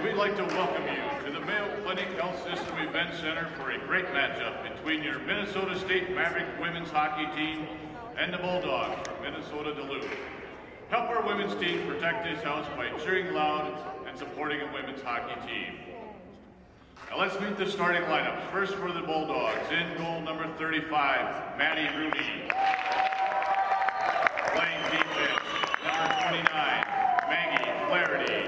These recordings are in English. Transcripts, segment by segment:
we'd like to welcome you to the Mayo Clinic Health System Event Center for a great matchup between your Minnesota State Maverick women's hockey team and the Bulldogs from Minnesota Duluth. Help our women's team protect this house by cheering loud and supporting a women's hockey team. Now let's meet the starting lineups. First for the Bulldogs, in goal number 35, Maddie Rudy. Playing defense, number 29, Maggie Flaherty.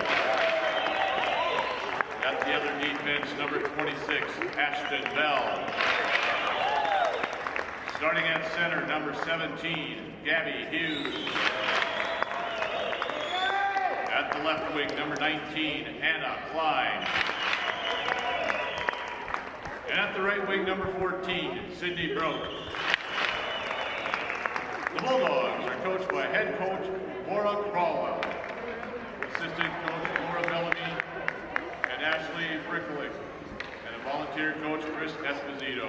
At the other defense, number 26, Ashton Bell. Starting at center, number 17, Gabby Hughes. At the left wing, number 19, Anna Klein. And at the right wing, number 14, Sydney Broke. The Bulldogs are coached by head coach Maura Crawwell, assistant coach Laura Bellamy, and Ashley Bricklick, and a volunteer coach Chris Esposito.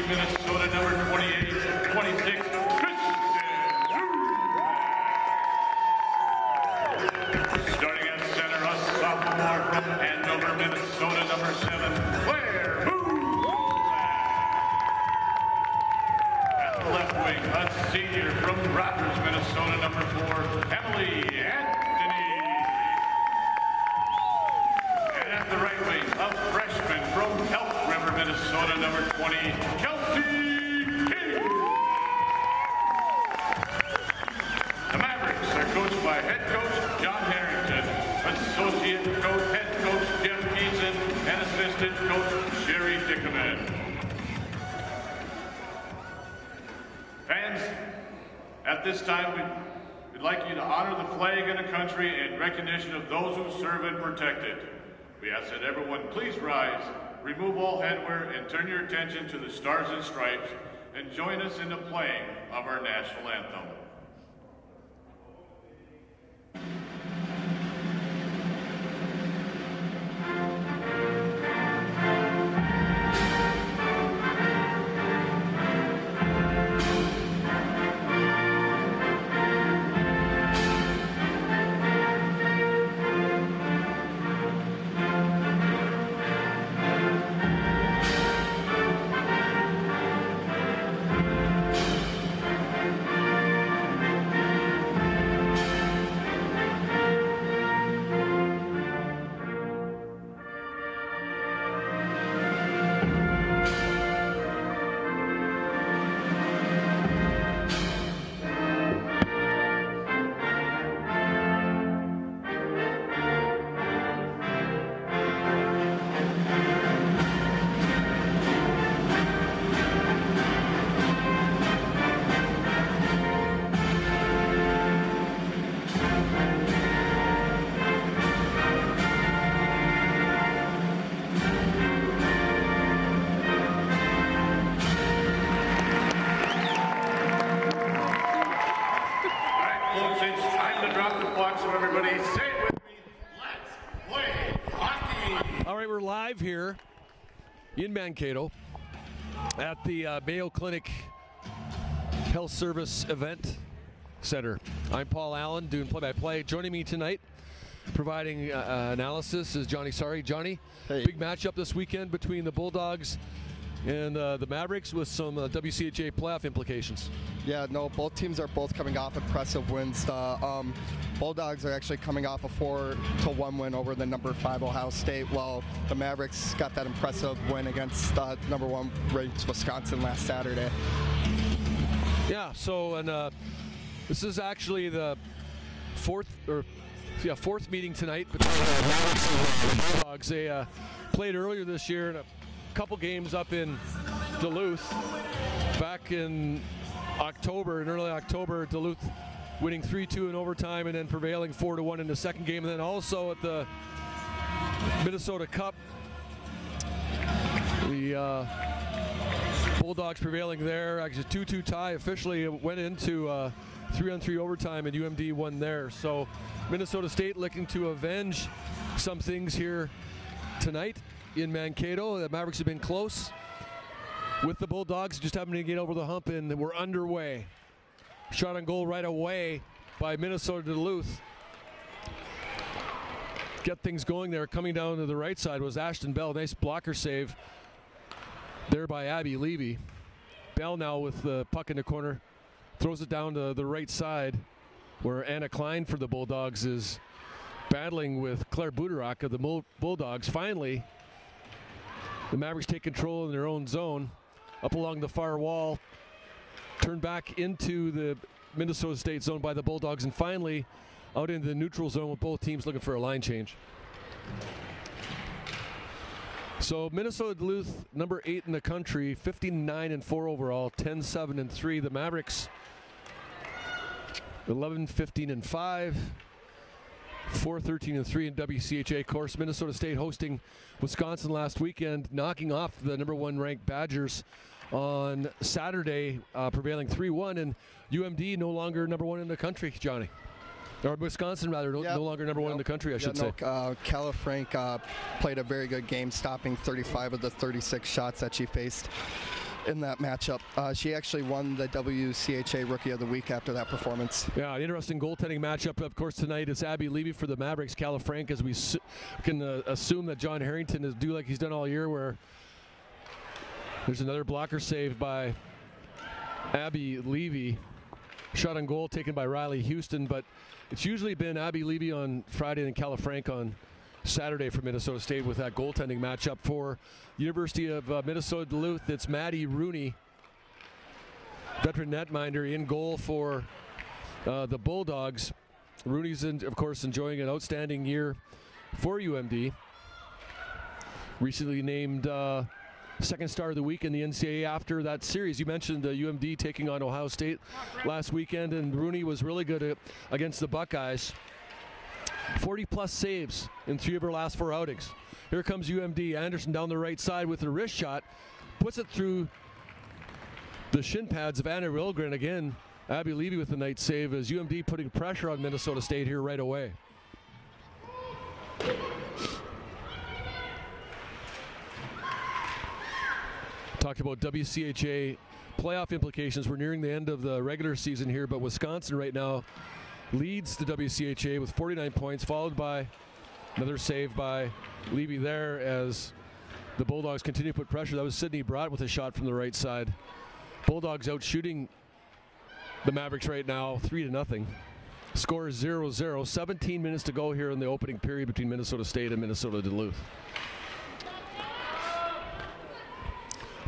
Minnesota, number 26, starting at center, a sophomore from Andover, Minnesota, number 7, Claire Boo. At the left wing, a senior from Rogers, Minnesota, number 4, Emily Anthony. And at the right wing, a freshman from Elk River, Minnesota, number 20, Kelsey King. The Mavericks are coached by head coach John Harrington, associate coach, head coach Jeff Keeson, and assistant coach Sherry Dickerman. Fans, at this time, we'd like you to honor the flag and the country in recognition of those who serve and protect it. We ask that everyone please rise, remove all headwear, and turn your attention to the Stars and Stripes, and join us in the playing of our national anthem. It's time to drop the puck, so everybody say it with me. Let's play hockey! All right, we're live here in Mankato at the Mayo Clinic Health Service Event Center. I'm Paul Allen, doing play-by-play. Joining me tonight, providing analysis, is Johnny Sari. Johnny, hey. Big matchup this weekend between the Bulldogs and the Mavriks with some WCHA playoff implications. Yeah, no, both teams are both coming off impressive wins. The Bulldogs are actually coming off a 4-1 win over the number 5 Ohio State, while the Mavericks got that impressive win against number 1 ranked Wisconsin last Saturday. Yeah, so this is actually the fourth meeting tonight between the Mavericks and the Bulldogs. They played earlier this year in a couple games up in Duluth back in early October. Duluth winning 3-2 in overtime and then prevailing 4-1 in the second game. And then also at the Minnesota Cup, the Bulldogs prevailing there. Actually, 2-2 tie officially went into 3-on-3 overtime, and UMD won there. So Minnesota State looking to avenge some things here tonight in Mankato. The Mavericks have been close with the Bulldogs, just having to get over the hump, and we're underway. Shot on goal right away by Minnesota Duluth. Get things going there. Coming down to the right side was Ashton Bell. Nice blocker save there by Abby Levy. Bell now with the puck in the corner. Throws it down to the right side where Anna Klein for the Bulldogs is battling with Claire Buderak of the Bulldogs. Finally, the Mavericks take control in their own zone. Up along the far wall, turned back into the Minnesota State zone by the Bulldogs, and finally out into the neutral zone with both teams looking for a line change. So Minnesota Duluth, number 8 in the country, 59-4 overall, 10-7-3. The Mavericks, 11-15-5. 4-13-3 in WCHA. Of course, Minnesota State hosting Wisconsin last weekend, knocking off the number 1 ranked Badgers on Saturday, prevailing 3-1, and UMD no longer number 1 in the country, Johnny. Or Wisconsin, rather, no longer number 1 in the country, I should say. Kella Frank played a very good game, stopping 35 of the 36 shots that she faced in that matchup. She actually won the WCHA Rookie of the Week after that performance. Yeah, an interesting goaltending matchup, of course, tonight. It's Abby Levy for the Mavericks, Kella Frank, as we can assume that John Harrington is do like he's done all year, where there's another blocker save by Abby Levy. Shot on goal taken by Riley Houston, but it's usually been Abby Levy on Friday and Kella Frank on Saturday for Minnesota State with that goaltending matchup. For University of Minnesota Duluth, it's Maddie Rooney, veteran netminder, in goal for the Bulldogs. Rooney's, of course, enjoying an outstanding year for UMD. Recently named second star of the week in the NCAA after that series. You mentioned UMD taking on Ohio State last weekend, and Rooney was really good against the Buckeyes. 40-plus saves in 3 of her last 4 outings. Here comes UMD. Anderson down the right side with a wrist shot. Puts it through the shin pads of Anna Rilgren. Again, Abby Levy with a nice save as UMD putting pressure on Minnesota State here right away. Talked about WCHA playoff implications. We're nearing the end of the regular season here, but Wisconsin right now leads the WCHA with 49 points, followed by another save by Levy there as the Bulldogs continue to put pressure. That was Sydney Brott with a shot from the right side. Bulldogs out shooting the Mavericks right now 3-0. Score is 0-0. 17 minutes to go here in the opening period between Minnesota State and Minnesota Duluth.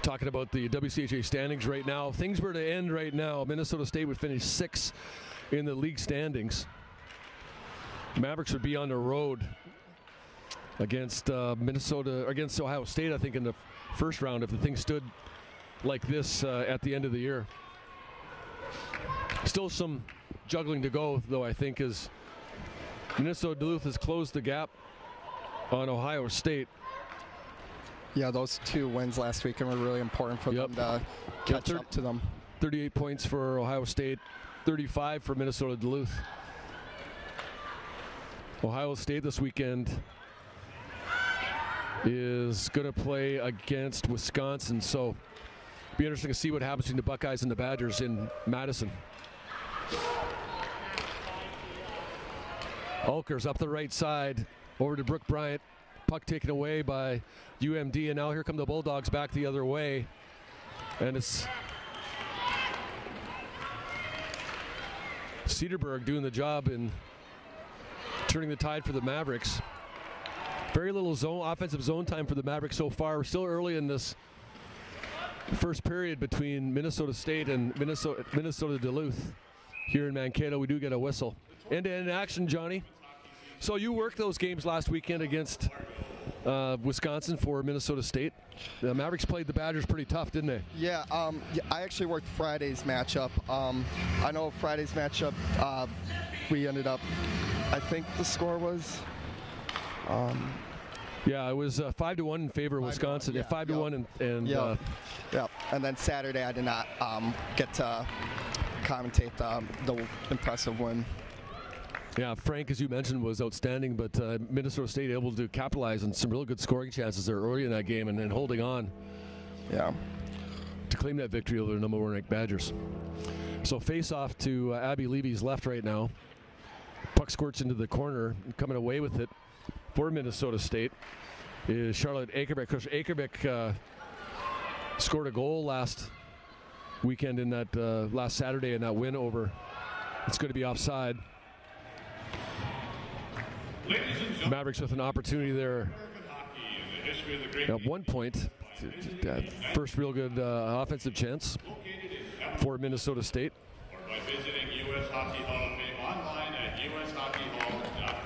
Talking about the WCHA standings right now. If things were to end right now, Minnesota State would finish 6th in the league standings. Mavericks would be on the road against Ohio State, I think, in the first round if the thing stood like this at the end of the year. Still some juggling to go, though, I think, as Minnesota Duluth has closed the gap on Ohio State. Yeah, those 2 wins last weekend were really important for them to catch up to them. 38 points for Ohio State, 35 for Minnesota Duluth. Ohio State this weekend is going to play against Wisconsin. So be interesting to see what happens between the Buckeyes and the Badgers in Madison. Ulker's up the right side over to Brooke Bryant. Puck taken away by UMD, and now here come the Bulldogs back the other way. And it's Cedarburg doing the job in turning the tide for the Mavericks. Very little offensive zone time for the Mavericks so far. We're still early in this first period between Minnesota State and Minnesota Duluth. Here in Mankato, we do get a whistle. End-to-end action, Johnny. So you worked those games last weekend against Wisconsin for Minnesota State. The Mavericks played the Badgers pretty tough, didn't they? Yeah, I actually worked Friday's matchup. I know Friday's matchup, we ended up, I think the score was... yeah, it was 5-1 in favor of Wisconsin. 5-1, and and then Saturday I did not get to commentate the impressive win. Yeah, Frank, as you mentioned, was outstanding, but Minnesota State able to capitalize on some real good scoring chances there early in that game, and then holding on. Yeah. To claim that victory over the number 1 ranked Badgers. So face off to Abby Levy's left right now. Puck squirts into the corner, and coming away with it for Minnesota State is Charlotte Akerbeck. Of course, Akerbeck scored a goal last weekend in that last Saturday in that win over. It's going to be offside. Mavericks with an opportunity there at one point. First real good offensive chance for Minnesota State. Or by visiting US Hockey Hall of Fame online at ushockeyhall.com.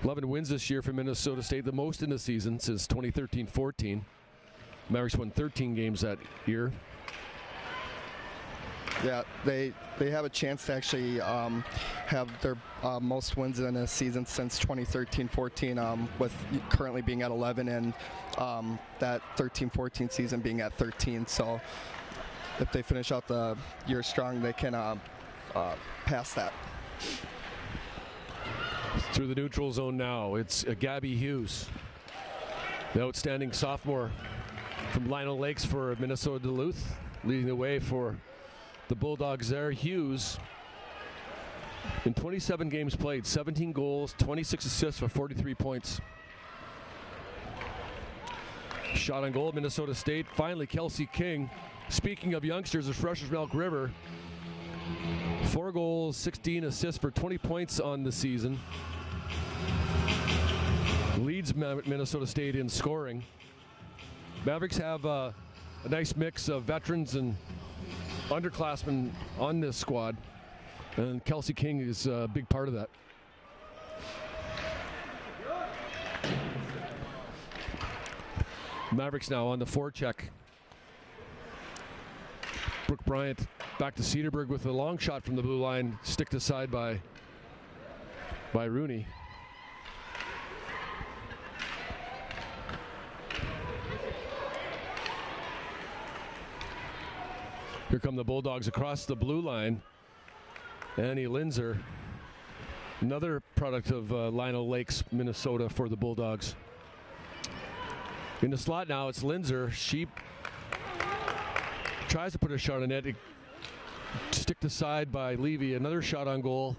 11 wins this year for Minnesota State, the most in the season since 2013-14. Mavericks won 13 games that year. Yeah, they have a chance to actually have their most wins in a season since 2013-14, with currently being at 11 and that 13-14 season being at 13. So if they finish out the year strong, they can pass that. Through the neutral zone now, it's Gabby Hughes, the outstanding sophomore from Lionel Lakes for Minnesota Duluth, leading the way for the Bulldogs there. Hughes, in 27 games played, 17 goals, 26 assists for 43 points. Shot on goal, Minnesota State. Finally, Kelsey King. Speaking of youngsters, of fresh as Milk River, 4 goals, 16 assists for 20 points on the season. Leads Minnesota State in scoring. Mavericks have a nice mix of veterans and underclassmen on this squad, and Kelsey King is a big part of that. Mavericks now on the forecheck. Brooke Bryant back to Cedarburg with a long shot from the blue line, sticked aside by Rooney. Here come the Bulldogs across the blue line. Annie Linzer, another product of Lionel Lakes, Minnesota, for the Bulldogs. In the slot now, it's Linzer. She tries to put a shot on net. Sticked aside by Levy. Another shot on goal.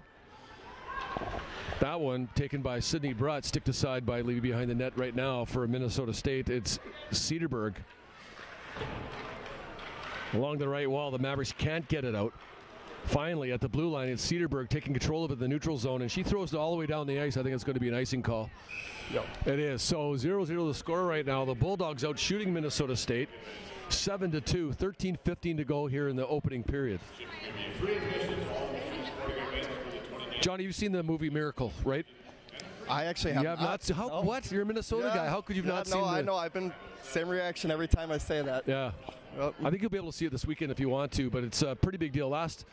That one taken by Sydney Brutt, sticked aside by Levy behind the net right now for Minnesota State. It's Cedarburg. Along the right wall, the Mavericks can't get it out. Finally, at the blue line, it's Cedarburg taking control of it in the neutral zone, and she throws it all the way down the ice. I think it's going to be an icing call. Yep. It is. So 0-0 the score right now. The Bulldogs out shooting Minnesota State 7-2, 13:15 to go here in the opening period. Johnny, you've seen the movie Miracle, right? I actually have not. No. What? You're a Minnesota guy. How could you not see it? I know. I've been same reaction every time I say that. Yeah. I think you'll be able to see it this weekend if you want to, but it's a pretty big deal. Last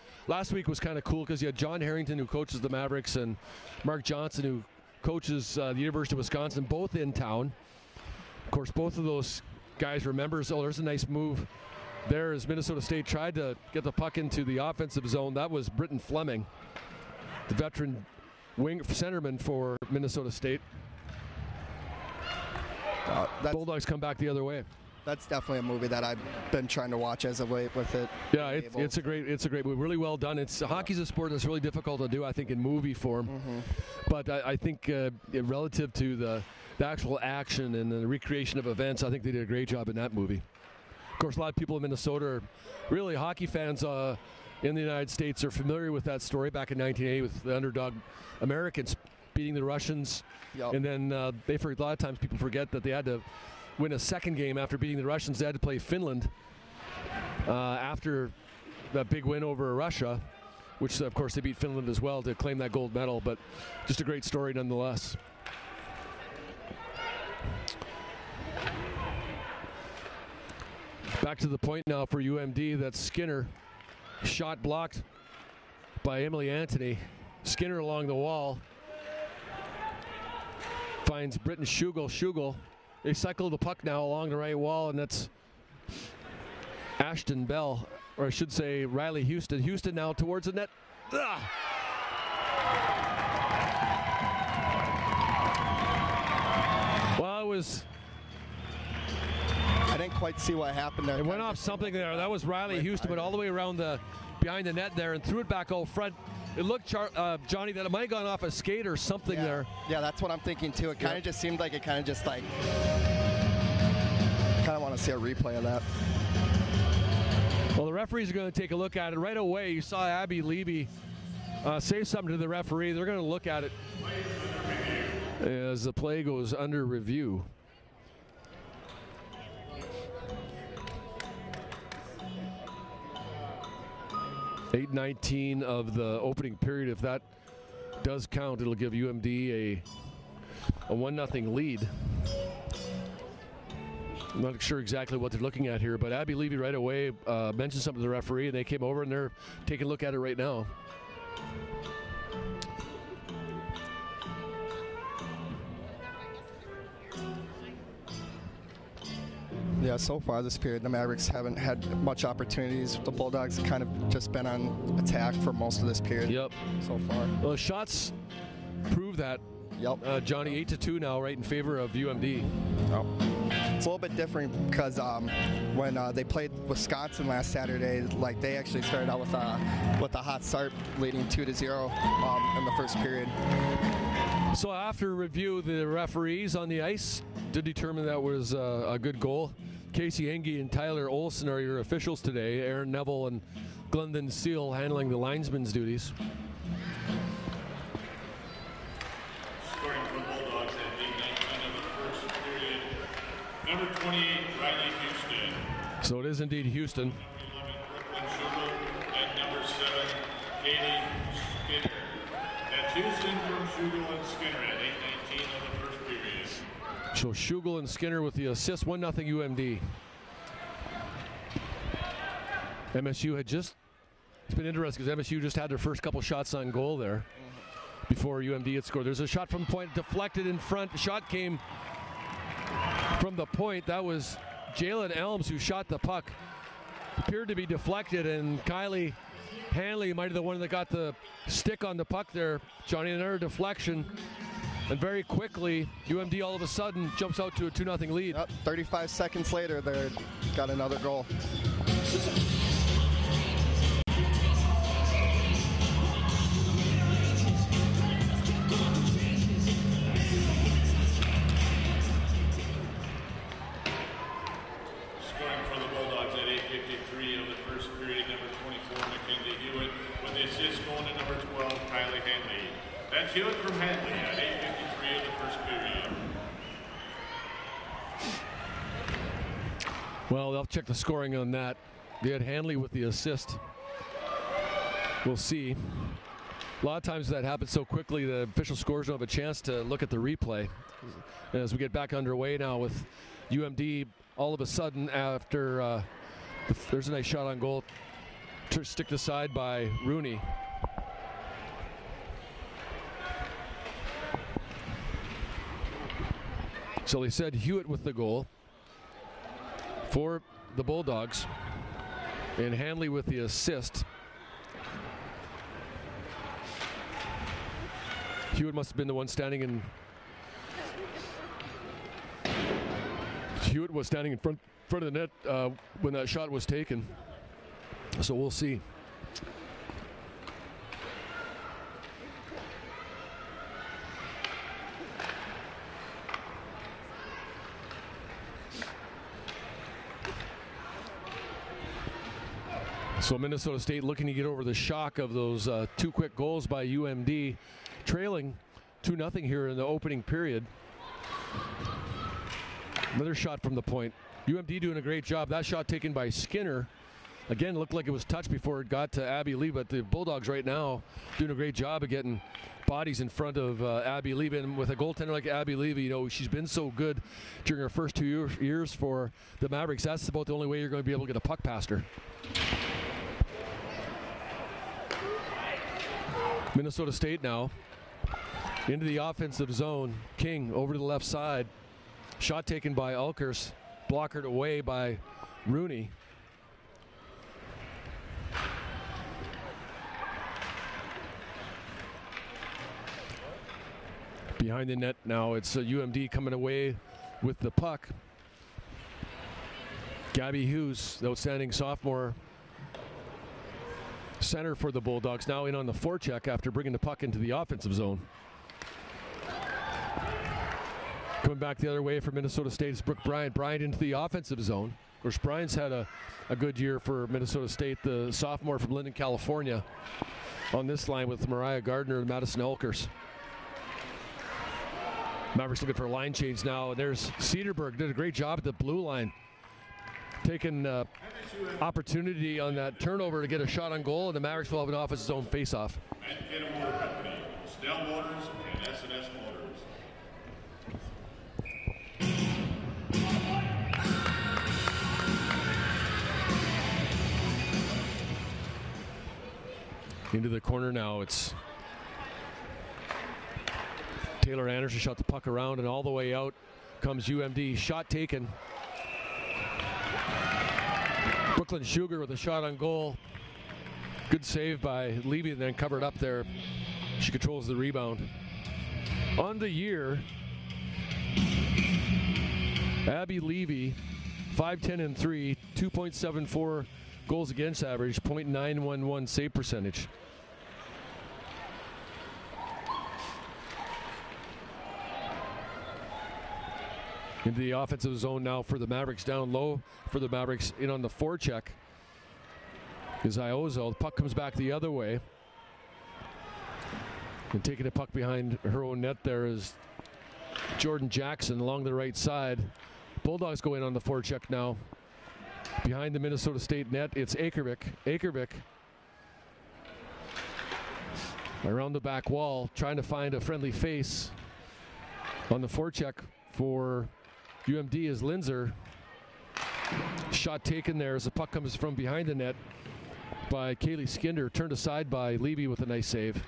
week was kind of cool because you had John Harrington, who coaches the Mavericks, and Mark Johnson, who coaches the University of Wisconsin, both in town. Of course, both of those guys were members. Oh, there's a nice move there as Minnesota State tried to get the puck into the offensive zone. That was Britton Fleming, the veteran centerman for Minnesota State. Bulldogs come back the other way. That's definitely a movie that I've been trying to watch as of late with it. Yeah, it's a great movie. Really well done. Hockey's a sport that's really difficult to do, I think, in movie form. But I think relative to the actual action and the recreation of events, I think they did a great job in that movie. Of course, a lot of people in Minnesota are really hockey fans in the United States are familiar with that story back in 1980 with the underdog Americans beating the Russians. Yep. And then a lot of times people forget that they had to win a second game after beating the Russians. They had to play Finland after that big win over Russia, which of course they beat Finland as well to claim that gold medal, but just a great story nonetheless. Back to the point now for UMD. That's Skinner. Shot blocked by Emily Anthony. Skinner along the wall. Finds Britton Schugel. They cycle the puck now along the right wall, and that's Ashton Bell, or I should say Riley Houston. Houston now towards the net. Ugh. Well, it was... I didn't quite see what happened there. It went off something there. That was Riley Houston, but all the way around behind the net there and threw it back out front. It looked, Johnny, that it might have gone off a skate or something there. Yeah, that's what I'm thinking too. It kind of just seemed like it kind of want to see a replay of that. Well, the referees are going to take a look at it right away. You saw Abby Levy say something to the referee. They're going to look at it as the play goes under review. .8:19 of the opening period. If that does count, it'll give UMD a 1-0 lead. I'm not sure exactly what they're looking at here, but Abby Levy right away mentioned something to the referee, and they came over and they're taking a look at it right now. Yeah, so far this period, the Mavericks haven't had much opportunities. The Bulldogs have kind of just been on attack for most of this period. Yep. So far. Well, the shots prove that. Yep. Johnny, 8-2 now, right in favor of UMD. Oh. It's a little bit different because when they played Wisconsin last Saturday, like they actually started out with a hot start, leading 2-0 in the first period. So after review, the referees on the ice did determine that was a good goal. Casey Engie and Tyler Olson are your officials today. Aaron Neville and Glendon Seal handling the linesman's duties. Scoring for Bulldogs at 8:19 of the first period. Number 28, Riley Houston. So it is indeed Houston. Number 11, Brooklyn Schugel, and number 7, Katie Skinner. That's Houston from Schugel and Skinner at 8:19 of the first period. So Schugel and Skinner with the assist, 1-0 UMD. MSU had just, it's been interesting because MSU just had their first couple shots on goal there before UMD had scored. There's a shot from point, deflected in front. The shot came from the point. That was Jalen Elms who shot the puck. Appeared to be deflected, and Kylie Hanley might have the one that got the stick on the puck there. Johnny, another deflection. And very quickly, UMD all of a sudden jumps out to a 2-0 lead. Yep, 35 seconds later, they got another goal. Scoring for the Bulldogs at 8:53 of the first period, number 24, Mackenzie Hewitt, with the assist going to number 12, Kylie Hanley. That's Hewitt from Hanley at 8:53 of the first period. Well, they'll check the scoring on that. They had Hanley with the assist. We'll see. A lot of times that happens so quickly, the official scores don't have a chance to look at the replay. And as we get back underway now with UMD, all of a sudden after there's a nice shot on goal, stick aside by Rooney. So they said Hewitt with the goal for the Bulldogs, and Hanley with the assist. Hewitt must have been the one standing in Hewitt was standing in front of the net when that shot was taken. So we'll see. So Minnesota State looking to get over the shock of those 2 quick goals by UMD, trailing 2-0 here in the opening period. Another shot from the point. UMD doing a great job. That shot taken by Skinner. Again, looked like it was touched before it got to Abby Lee, but the Bulldogs right now doing a great job of getting bodies in front of Abby Levy. And with a goaltender like Abby Levy, you know, she's been so good during her first 2 years for the Mavericks. That's about the only way you're going to be able to get a puck past her. Minnesota State now into the offensive zone. King over to the left side. Shot taken by Alkers, blockered away by Rooney. Behind the net now, it's UMD coming away with the puck. Gabby Hughes, the outstanding sophomore center for the Bulldogs, now in on the forecheck after bringing the puck into the offensive zone. Coming back the other way for Minnesota State is Brooke Bryant. Bryant into the offensive zone. Of course, Bryant's had a good year for Minnesota State, the sophomore from Linden, California, on this line with Mariah Gardner and Madison Elkers. Mavericks looking for a line change now. There's Cedarburg, did a great job at the blue line. Taking opportunity on that turnover to get a shot on goal, and the Mavericks will have an offensive zone face-off. Snell Motors and S&S Motors. Into the corner now. It's Taylor Anderson shot the puck around, and all the way out comes UMD. Shot taken. Brooklyn Sugar with a shot on goal. Good save by Levy, and then covered up there. She controls the rebound. On the year, Abby Levy, 5-10-3, 2.74 goals against average, .911 save percentage. Into the offensive zone now for the Mavericks, down low for the Mavericks, in on the forecheck is Iozo. The puck comes back the other way. And taking the puck behind her own net there is Jordan Jackson along the right side. Bulldogs go in on the forecheck now. Behind the Minnesota State net, it's Akervik. Akervik around the back wall, trying to find a friendly face on the forecheck for UMD is Linzer. Shot taken there as the puck comes from behind the net by Kaylee Skinder, turned aside by Levy with a nice save.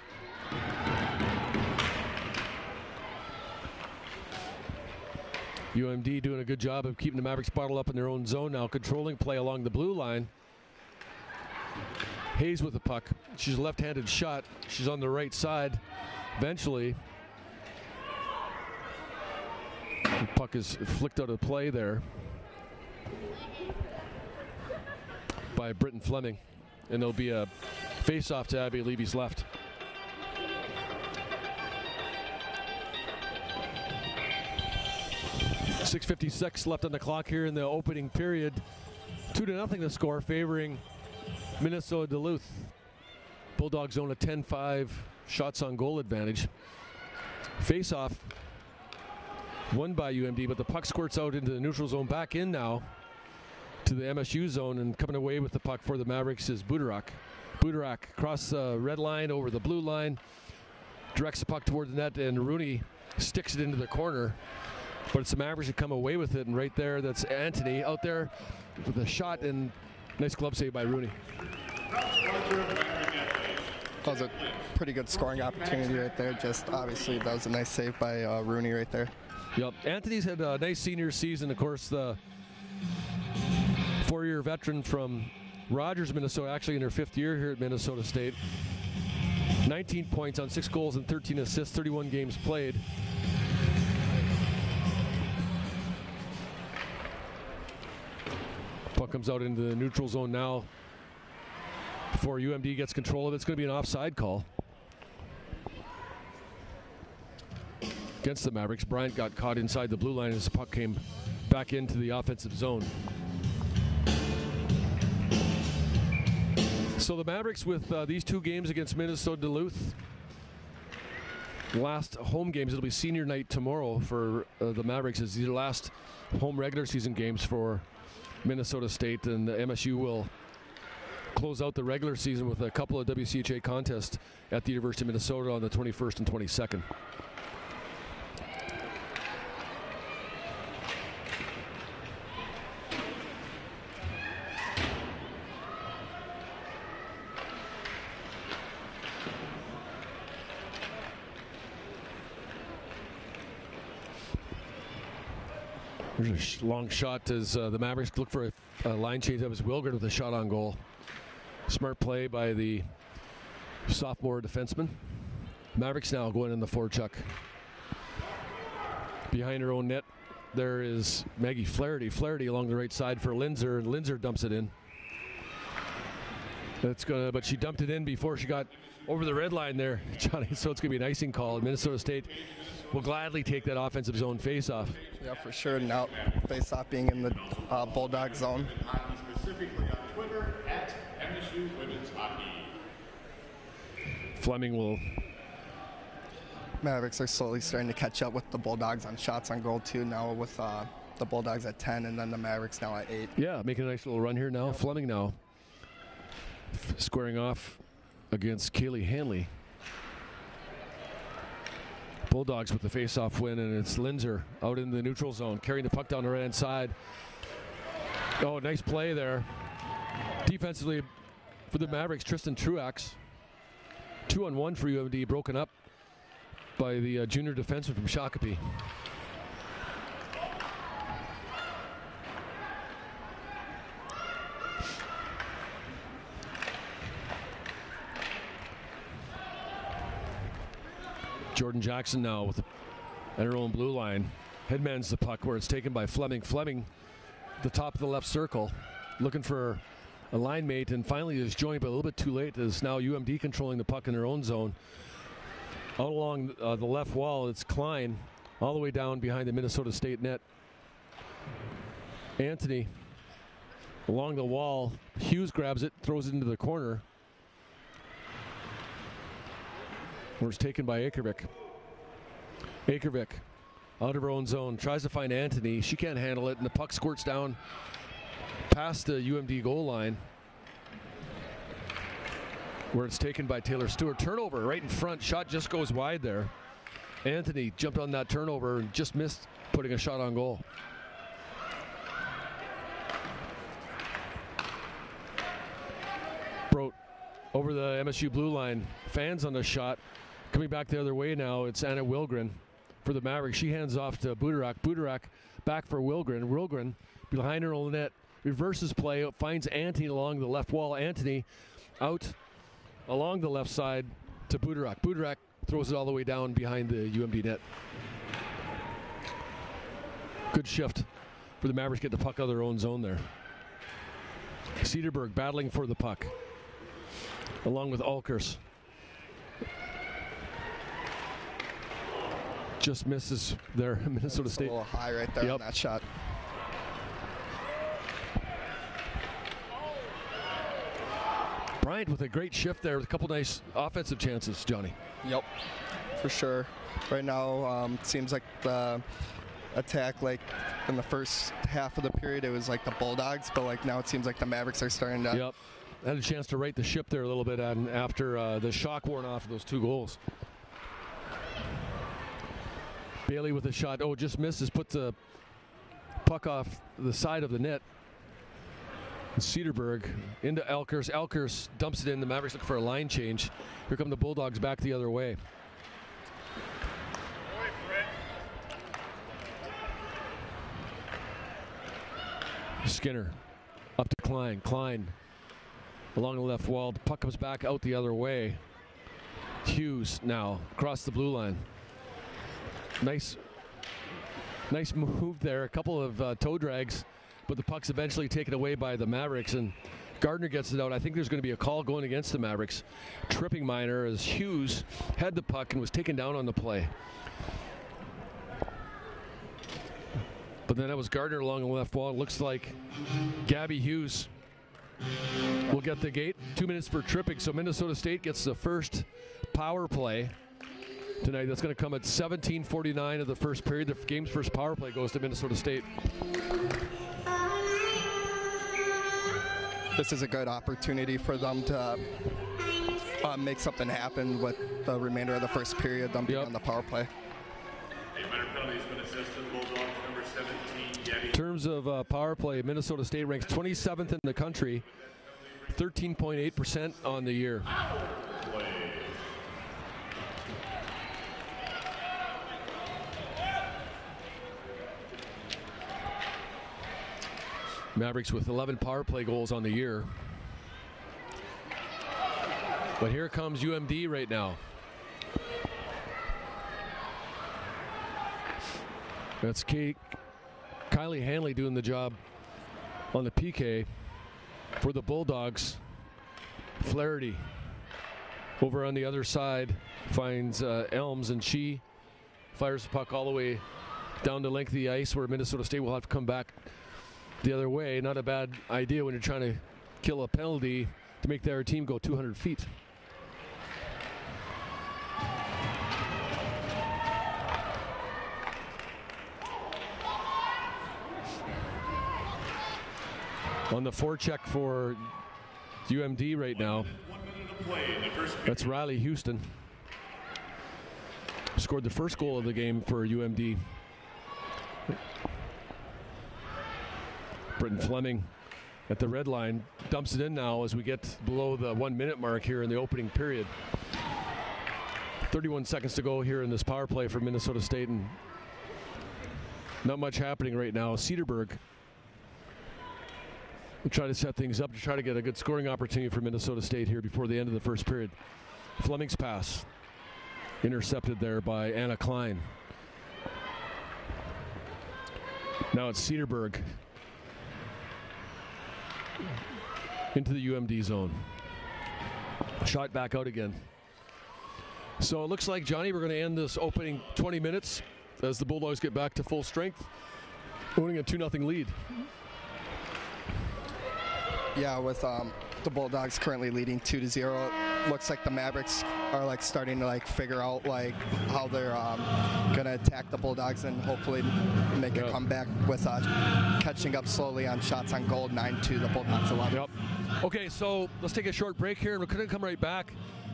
UMD doing a good job of keeping the Mavericks bottled up in their own zone now, controlling play along the blue line. Hayes with the puck. She's a left-handed shot. She's on the right side. Eventually, the puck is flicked out of play there by Britton Fleming, and there'll be a face-off to Abby Levy's left. .656 left on the clock here in the opening period. 2-0 the score, favoring Minnesota Duluth. Bulldogs own a 10-5 shots on goal advantage. Face-off won by UMD, but the puck squirts out into the neutral zone, back in now to the MSU zone, and coming away with the puck for the Mavericks is Budarak. Budarak across the red line over the blue line, directs the puck toward the net, and Rooney sticks it into the corner. But it's the Mavericks that come away with it, and right there, that's Anthony out there with a shot, and nice glove save by Rooney. That was a pretty good scoring opportunity right there. Just obviously, that was a nice save by Rooney right there. Yep, Anthony's had a nice senior season. Of course, the four-year veteran from Rogers, Minnesota, actually in her 5th year here at Minnesota State. 19 points on 6 goals and 13 assists, 31 games played. comes out into the neutral zone now. Before UMD gets control of it, it's going to be an offside call against the Mavericks. Bryant got caught inside the blue line as the puck came back into the offensive zone. So the Mavericks with these 2 games against Minnesota Duluth. Last home games, it'll be senior night tomorrow for the Mavericks. It's the last home regular season games for Minnesota State, and the MSU will close out the regular season with a couple of WCHA contests at the University of Minnesota on the 21st and 22nd. There's a long shot as the Mavericks look for a line change. That was Wilgren with a shot on goal. Smart play by the sophomore defenseman. Mavericks now going in the forecheck. Behind her own net, there is Maggie Flaherty. Flaherty along the right side for Linzer, and Linzer dumps it in. But she dumped it in before she got over the red line there, Johnny. So it's going to be an icing call. Minnesota State will gladly take that offensive zone face-off. Yeah, for sure. Now face-off being in the Bulldog zone. Specifically on Twitter at MSU Women's Hockey. Fleming will. Mavericks are slowly starting to catch up with the Bulldogs on shots on goal too. Now with the Bulldogs at 10 and then the Mavericks now at 8. Yeah, making a nice little run here now. Yep. Fleming now squaring off against Kaylee Hanley. Bulldogs with the face-off win, and it's Linzer out in the neutral zone, carrying the puck down the right-hand side. Oh, nice play there. Defensively for the Mavericks, Tristan Truax. 2-on-1 for UMD, broken up by the junior defenseman from Shakopee. Jordan Jackson now with at her own blue line. Headmans the puck where it's taken by Fleming. Fleming, the top of the left circle, looking for a line mate, and finally is joined, but a little bit too late, as now UMD controlling the puck in their own zone. Out along the left wall, it's Klein, all the way down behind the Minnesota State net. Anthony along the wall. Hughes grabs it, throws it into the corner, where it's taken by Akervik. Akervik out of her own zone, tries to find Anthony. She can't handle it, and the puck squirts down past the UMD goal line, where it's taken by Taylor Stewart. Turnover right in front. Shot just goes wide there. Anthony jumped on that turnover and just missed putting a shot on goal. Brote over the MSU blue line. Fans on the shot. Coming back the other way now, it's Anna Wilgren for the Mavericks. She hands off to Budarak. Budarak back for Wilgren. Wilgren behind her own net. Reverses play. Finds Anthony along the left wall. Anthony out along the left side to Budarak. Budarak throws it all the way down behind the UMD net. Good shift for the Mavericks, get the puck out of their own zone there. Cedarburg battling for the puck along with Alkers. Just misses there, Minnesota State. A little high right there on that shot. Bryant with a great shift there with a couple nice offensive chances, Johnny. Yep, for sure. Right now, it seems like the attack, like in the first half of the period, it was like the Bulldogs, but like now it seems like the Mavericks are starting to. Yep, had a chance to right the ship there a little bit after the shock worn off of those 2 goals. Bailey with a shot. Oh, just misses. Puts the puck off the side of the net. Cedarburg into Elkers. Elkers dumps it in. The Mavericks look for a line change. Here come the Bulldogs back the other way. Skinner up to Klein. Klein along the left wall. The puck comes back out the other way. Hughes now across the blue line. Nice move there. A couple of toe drags but the puck's eventually taken away by the Mavericks, and Gardner gets it out. I think there's going to be a call going against the Mavericks. Tripping minor as Hughes had the puck and was taken down on the play. But then that was Gardner along the left wall. It looks like Gabby Hughes will get the gate. 2 minutes for tripping, so Minnesota State gets the first power play tonight. That's going to come at 17:49 of the first period. The game's first power play goes to Minnesota State. This is a good opportunity for them to make something happen with the remainder of the first period, them being on the power play. A minor penalty has been assessed to the Bulldogs, number 17, Gabby. In terms of power play, Minnesota State ranks 27th in the country, 13.8% on the year. Mavericks with 11 power play goals on the year. But here comes UMD right now. That's Kylie Hanley doing the job on the PK for the Bulldogs. Flaherty over on the other side finds Elms, and she fires the puck all the way down the length of the ice, where Minnesota State will have to come back the other way. Not a bad idea when you're trying to kill a penalty to make their team go 200 feet. On the forecheck for UMD right now, that's Riley Houston. Scored the first goal of the game for UMD. Britton Fleming at the red line dumps it in now as we get below the 1 minute mark here in the opening period. 31 seconds to go here in this power play for Minnesota State, and not much happening right now. Cedarburg will try to set things up to try to get a good scoring opportunity for Minnesota State here before the end of the first period. Fleming's pass intercepted there by Anna Klein. Now it's Cedarburg into the UMD zone. Shot back out again. So it looks like, Johnny, we're going to end this opening 20 minutes as the Bulldogs get back to full strength, owning a 2-0 lead. Yeah, with the Bulldogs currently leading 2-0, looks like the Mavericks are starting to figure out how they're gonna attack the Bulldogs and hopefully make a comeback with catching up slowly on shots on goal, 9-2 the Bulldogs 11. Yep. Okay, so let's take a short break here, and we're going to come right back.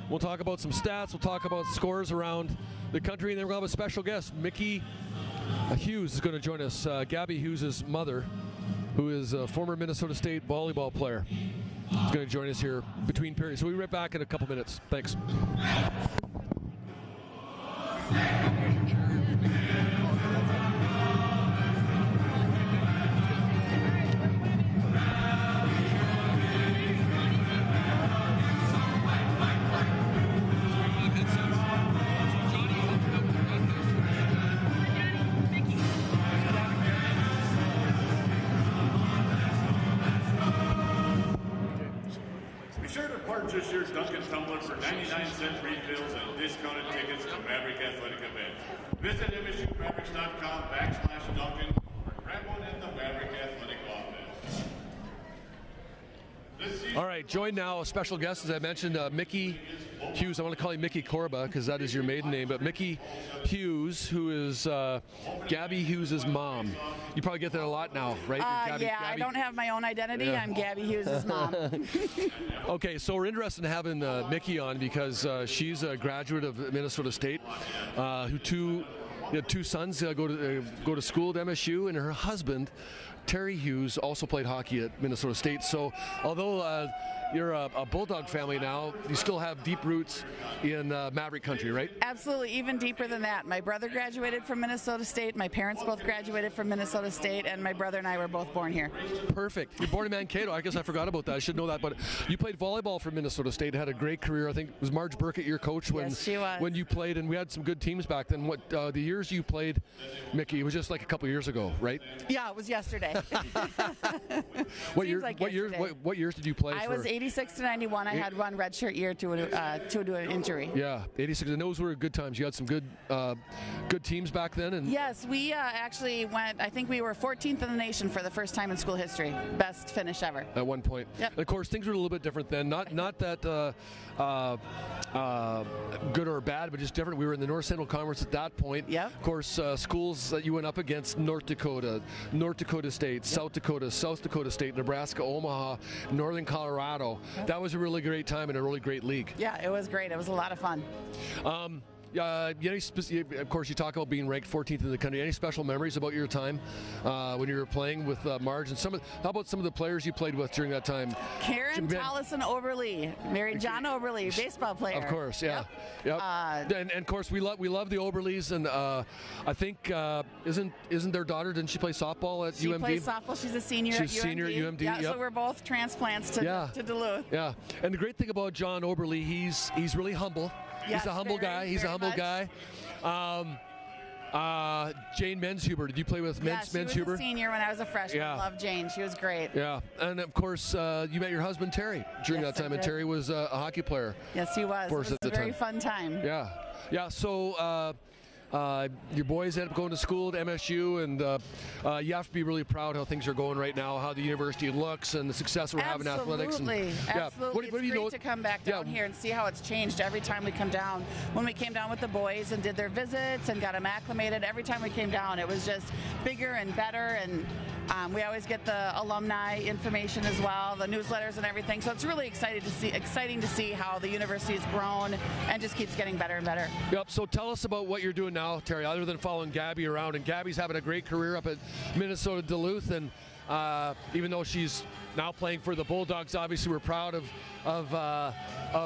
We'll talk about some stats. We'll talk about scores around the country, and then we'll have a special guest. Mickey Hughes is going to join us. Gabby Hughes' mother, who is a former Minnesota State volleyball player, is going to join us here between periods. So we'll be right back in a couple minutes. Thanks. Purchase your Dunkin' Tumbler for 99-cent refills and discounted tickets to Maverick athletic events. Visit MSUMavericks.com/Dunkin' or grab one at the Maverick Athletic office. All right, joined now a special guest, as I mentioned, Mickey Hughes. I want to call you Mickey Korba because that is your maiden name, but Mickey Hughes, who is Gabby Hughes' mom. You probably get that a lot now, right? Gabby. I don't have my own identity. Yeah. I'm Gabby Hughes' mom. Okay, so we're interested in having Mickey on because she's a graduate of Minnesota State, who two sons go to school at MSU, and her husband, Terry Hughes, also played hockey at Minnesota State. So although you're a Bulldog family now, you still have deep roots in Maverick country, right? Absolutely, even deeper than that. My brother graduated from Minnesota State, my parents both graduated from Minnesota State, and my brother and I were both born here. Perfect. You're born in Mankato. I guess I forgot about that. I should know that, but you played volleyball for Minnesota State, had a great career. I think it was Marge Burkett your coach when, yes, she was. When you played, and we had some good teams back then. What the years you played, Mickey, it was just like a couple years ago, right? Yeah, it was yesterday. What Seems like years? yesterday. What years did you play? I was 86 to 91. I had one redshirt year to an injury. Yeah, 86. And those were good times. You had some good teams back then. And Yes, we actually went. I think we were 14th in the nation for the first time in school history. Best finish ever. At one point. Yep. And of course, things were a little bit different then. Not that good or bad, but just different. We were in the North Central Conference at that point. Yep. Of course, schools that you went up against: North Dakota State, yep. South Dakota State, Nebraska, Omaha, Northern Colorado. Yep. That was a really great time and a really great league. Yeah, it was great. It was a lot of fun. Of course, you talk about being ranked 14th in the country. Any special memories about your time when you were playing with Marge? And how about some of the players you played with during that time? Karen Tollison Oberle, married John Oberle, baseball player. Of course, yeah. Yep. And of course, we love the Oberles, and I think isn't their daughter? Didn't she play softball at UMD? She plays softball. She's a senior. She's at UMD. Senior at UMD. Yeah, yep. so we're both transplants to Duluth. Yeah, and the great thing about John Oberle, he's really humble. Yes, he's a humble guy. He's a humble guy. Jane Menshuber. Did you play with Menshuber? She was a senior when I was a freshman. Yeah. Loved Jane. She was great. Yeah, and of course you met your husband Terry during that time, and Terry was a hockey player. Yes, he was. It was a very fun time. Yeah, yeah. So your boys end up going to school at MSU, and you have to be really proud how things are going right now, how the university looks, and the success we're having in athletics. Absolutely. What do you great know? To come back down here and see how it's changed every time we come down. When we came down with the boys and did their visits and got them acclimated, every time we came down, it was just bigger and better. And we always get the alumni information as well, the newsletters and everything. So it's really exciting to see how the university has grown and just keeps getting better and better. Yep. So tell us about what you're doing now, Terry, other than following Gabby around. And Gabby's having a great career up at Minnesota Duluth, and even though she's now playing for the Bulldogs, obviously we're proud of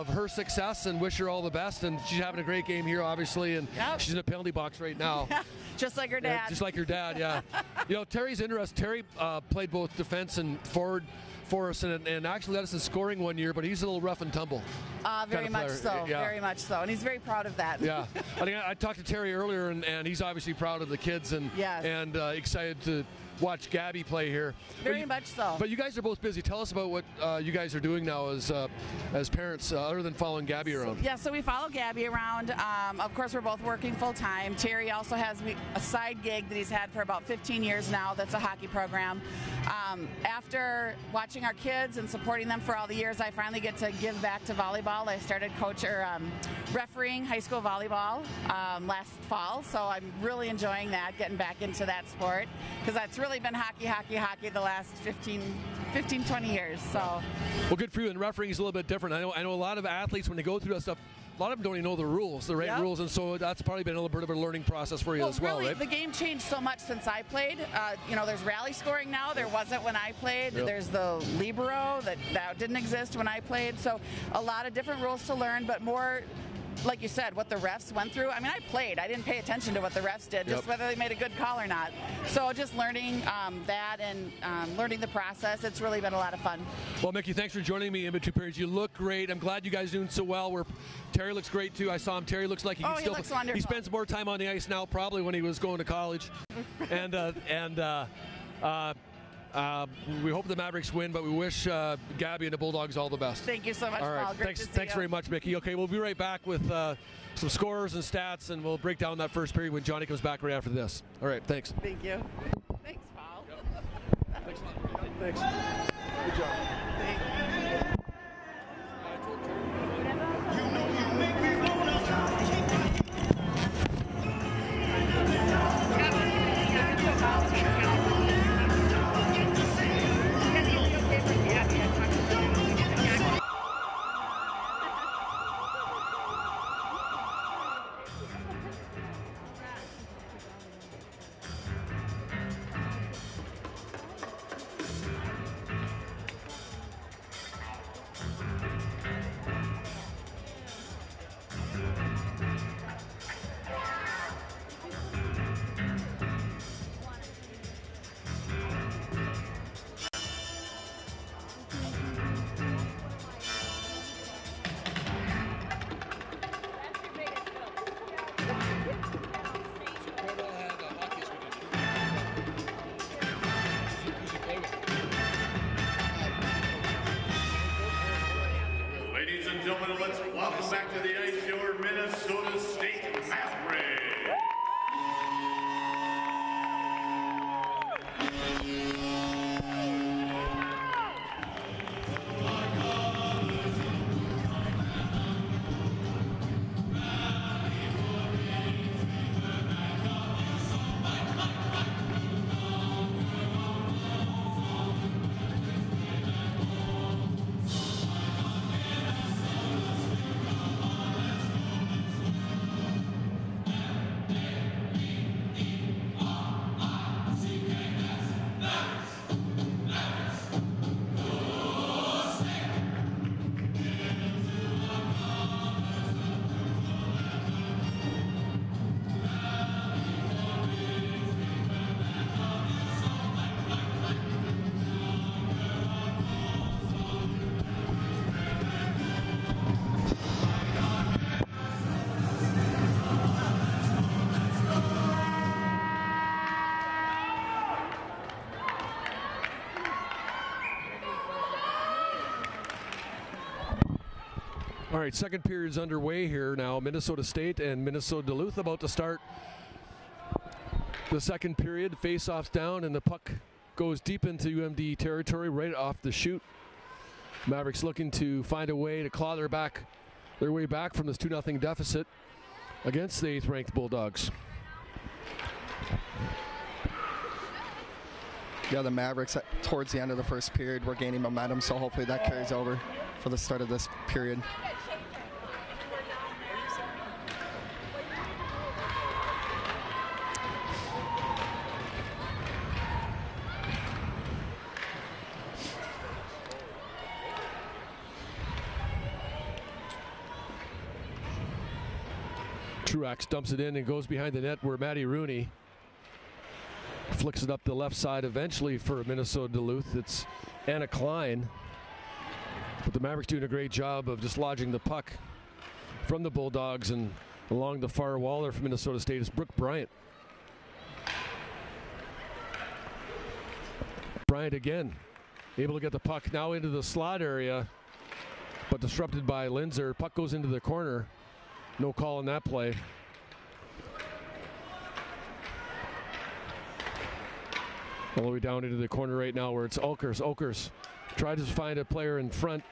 her success and wish her all the best. And she's having a great game here, obviously, and she's in the penalty box right now. Just like her dad. Just like her dad, yeah. You know, Terry's interesting. Terry played both defense and forward for us, and actually led us in scoring one year, but he's a little rough and tumble. Very much so, very much so, and he's very proud of that. Yeah, I talked to Terry earlier, and he's obviously proud of the kids, and excited to watch Gabby play here. Very much so. But you guys are both busy. Tell us about what you guys are doing now as parents, other than following Gabby around. Yeah, so we follow Gabby around. Of course, we're both working full time. Terry also has a side gig that he's had for about 15 years now. That's a hockey program. After watching our kids and supporting them for all the years, I finally get to give back to volleyball. I started refereeing high school volleyball last fall, so I'm really enjoying that, getting back into that sport, because that's really been hockey the last 15, 20 years. So. Well, good for you. And refereeing is a little bit different. I know a lot of athletes, when they go through that stuff, a lot of them don't even know the rules, the right rules, and so that's probably been a little bit of a learning process for you as well, really, right? The game changed so much since I played. There's rally scoring now. There wasn't when I played. Yep. There's the libero that didn't exist when I played. So a lot of different rules to learn, but more, like you said, what the refs went through. I mean, I played. I didn't pay attention to what the refs did, just whether they made a good call or not. So just learning that and learning the process, it's really been a lot of fun. Well, Mickey, thanks for joining me in between periods. You look great. I'm glad you guys are doing so well. Terry looks great, too. I saw him. Terry looks like he looks wonderful. He spends more time on the ice now, probably, when he was going to college. We hope the Mavericks win, but we wish Gabby and the Bulldogs all the best. Thank you so much, all right. Paul. Great Thanks very much, Mickey. Okay, we'll be right back with some scores and stats, and we'll break down that first period when Johnny comes back right after this. All right, thanks. Thank you. Thanks, Paul. Yep. Thanks. Good job. Thank you. Welcome back to the ice, your Minnesota State Maverick. All right, second period's underway here now. Minnesota State and Minnesota Duluth about to start the second period. Face-offs down, and the puck goes deep into UMD territory right off the chute. Mavericks looking to find a way to claw their way back from this 2-0 deficit against the 8th-ranked Bulldogs. Yeah, the Mavericks, towards the end of the first period, were gaining momentum, so hopefully that carries over for the start of this period. Truax dumps it in and goes behind the net where Matty Rooney flicks it up the left side eventually for Minnesota Duluth. It's Anna Klein. But the Mavericks doing a great job of dislodging the puck from the Bulldogs, and along the far wall there for Minnesota State is Brooke Bryant. Bryant again, able to get the puck now into the slot area, but disrupted by Linzer. Puck goes into the corner. No call on that play. All the way down into the corner right now where it's Olkers. Olkers tried to find a player in front,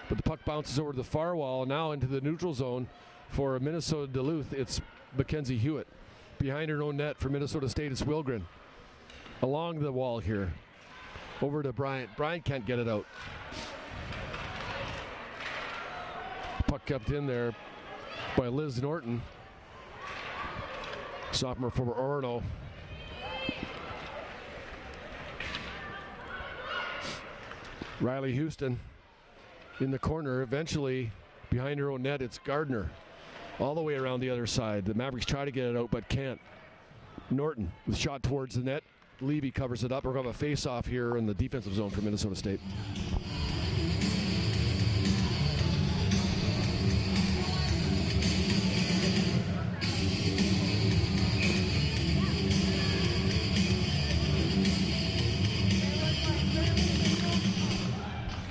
but the puck bounces over the far wall. Now into the neutral zone for Minnesota Duluth. It's Mackenzie Hewitt. Behind her own net for Minnesota State, it's Wilgren. Along the wall here. Over to Bryant. Bryant can't get it out. Puck kept in there by Liz Norton. Sophomore for Orono. Riley Houston in the corner. Eventually, behind her own net, it's Gardner. All the way around the other side. The Mavericks try to get it out, but can't. Norton with shot towards the net. Levy covers it up. We're going to have a face-off here in the defensive zone for Minnesota State.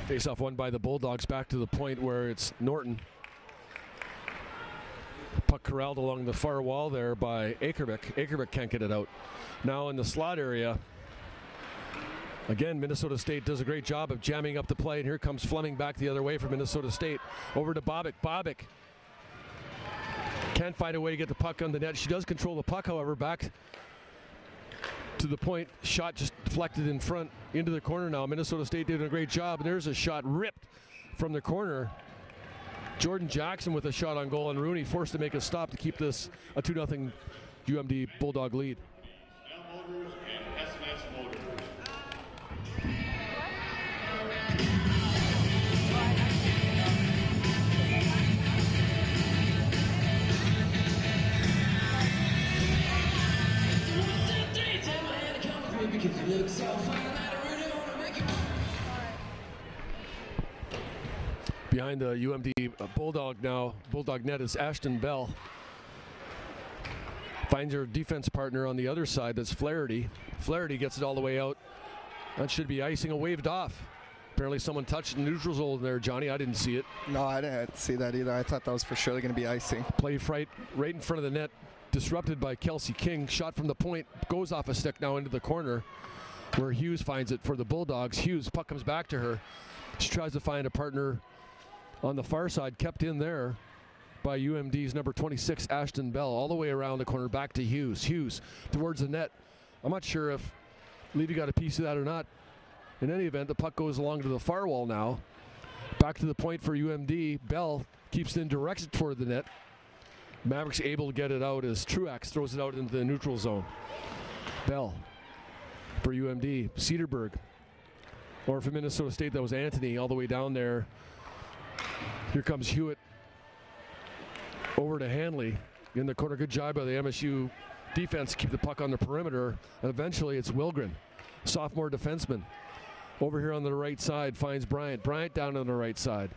Face-off won by the Bulldogs, back to the point where it's Norton. Puck corralled along the far wall there by Akervik. Akervik can't get it out. Now in the slot area, again, Minnesota State does a great job of jamming up the play, and here comes Fleming back the other way for Minnesota State. Over to Bobick. Bobick can't find a way to get the puck on the net. She does control the puck, however, back to the point. Shot just deflected in front into the corner now. Minnesota State did a great job. There's a shot ripped from the corner. Jordan Jackson with a shot on goal, and Rooney forced to make a stop to keep this a 2-0 UMD Bulldog lead. Motors and S&S Motors. Because you look so fine, I really want to make you. Behind the UMD Bulldog now, Bulldog net is Ashton Bell. Finds her defense partner on the other side, that's Flaherty. Flaherty gets it all the way out. That should be icing, a waved off Apparently someone touched the neutral zone there, Johnny. I didn't see it. No, I didn't see that either. I thought that was for sure going to be icing. Play right in front of the net, disrupted by Kelsey King. Shot from the point, goes off a stick now into the corner where Hughes finds it for the Bulldogs. Hughes, puck comes back to her. She tries to find a partner on the far side, kept in there by UMD's number 26, Ashton Bell, all the way around the corner, back to Hughes. Hughes towards the net. I'm not sure if Levy got a piece of that or not. In any event, the puck goes along to the far wall now. Back to the point for UMD. Bell keeps it in direction toward the net. Mavericks able to get it out as Truax throws it out into the neutral zone. Bell for UMD. Cedarburg. Or for Minnesota State, that was Anthony all the way down there. Here comes Hewitt over to Hanley in the corner. Good job by the MSU defense to keep the puck on the perimeter. And eventually it's Wilgren, sophomore defenseman. Over here on the right side finds Bryant. Bryant down on the right side.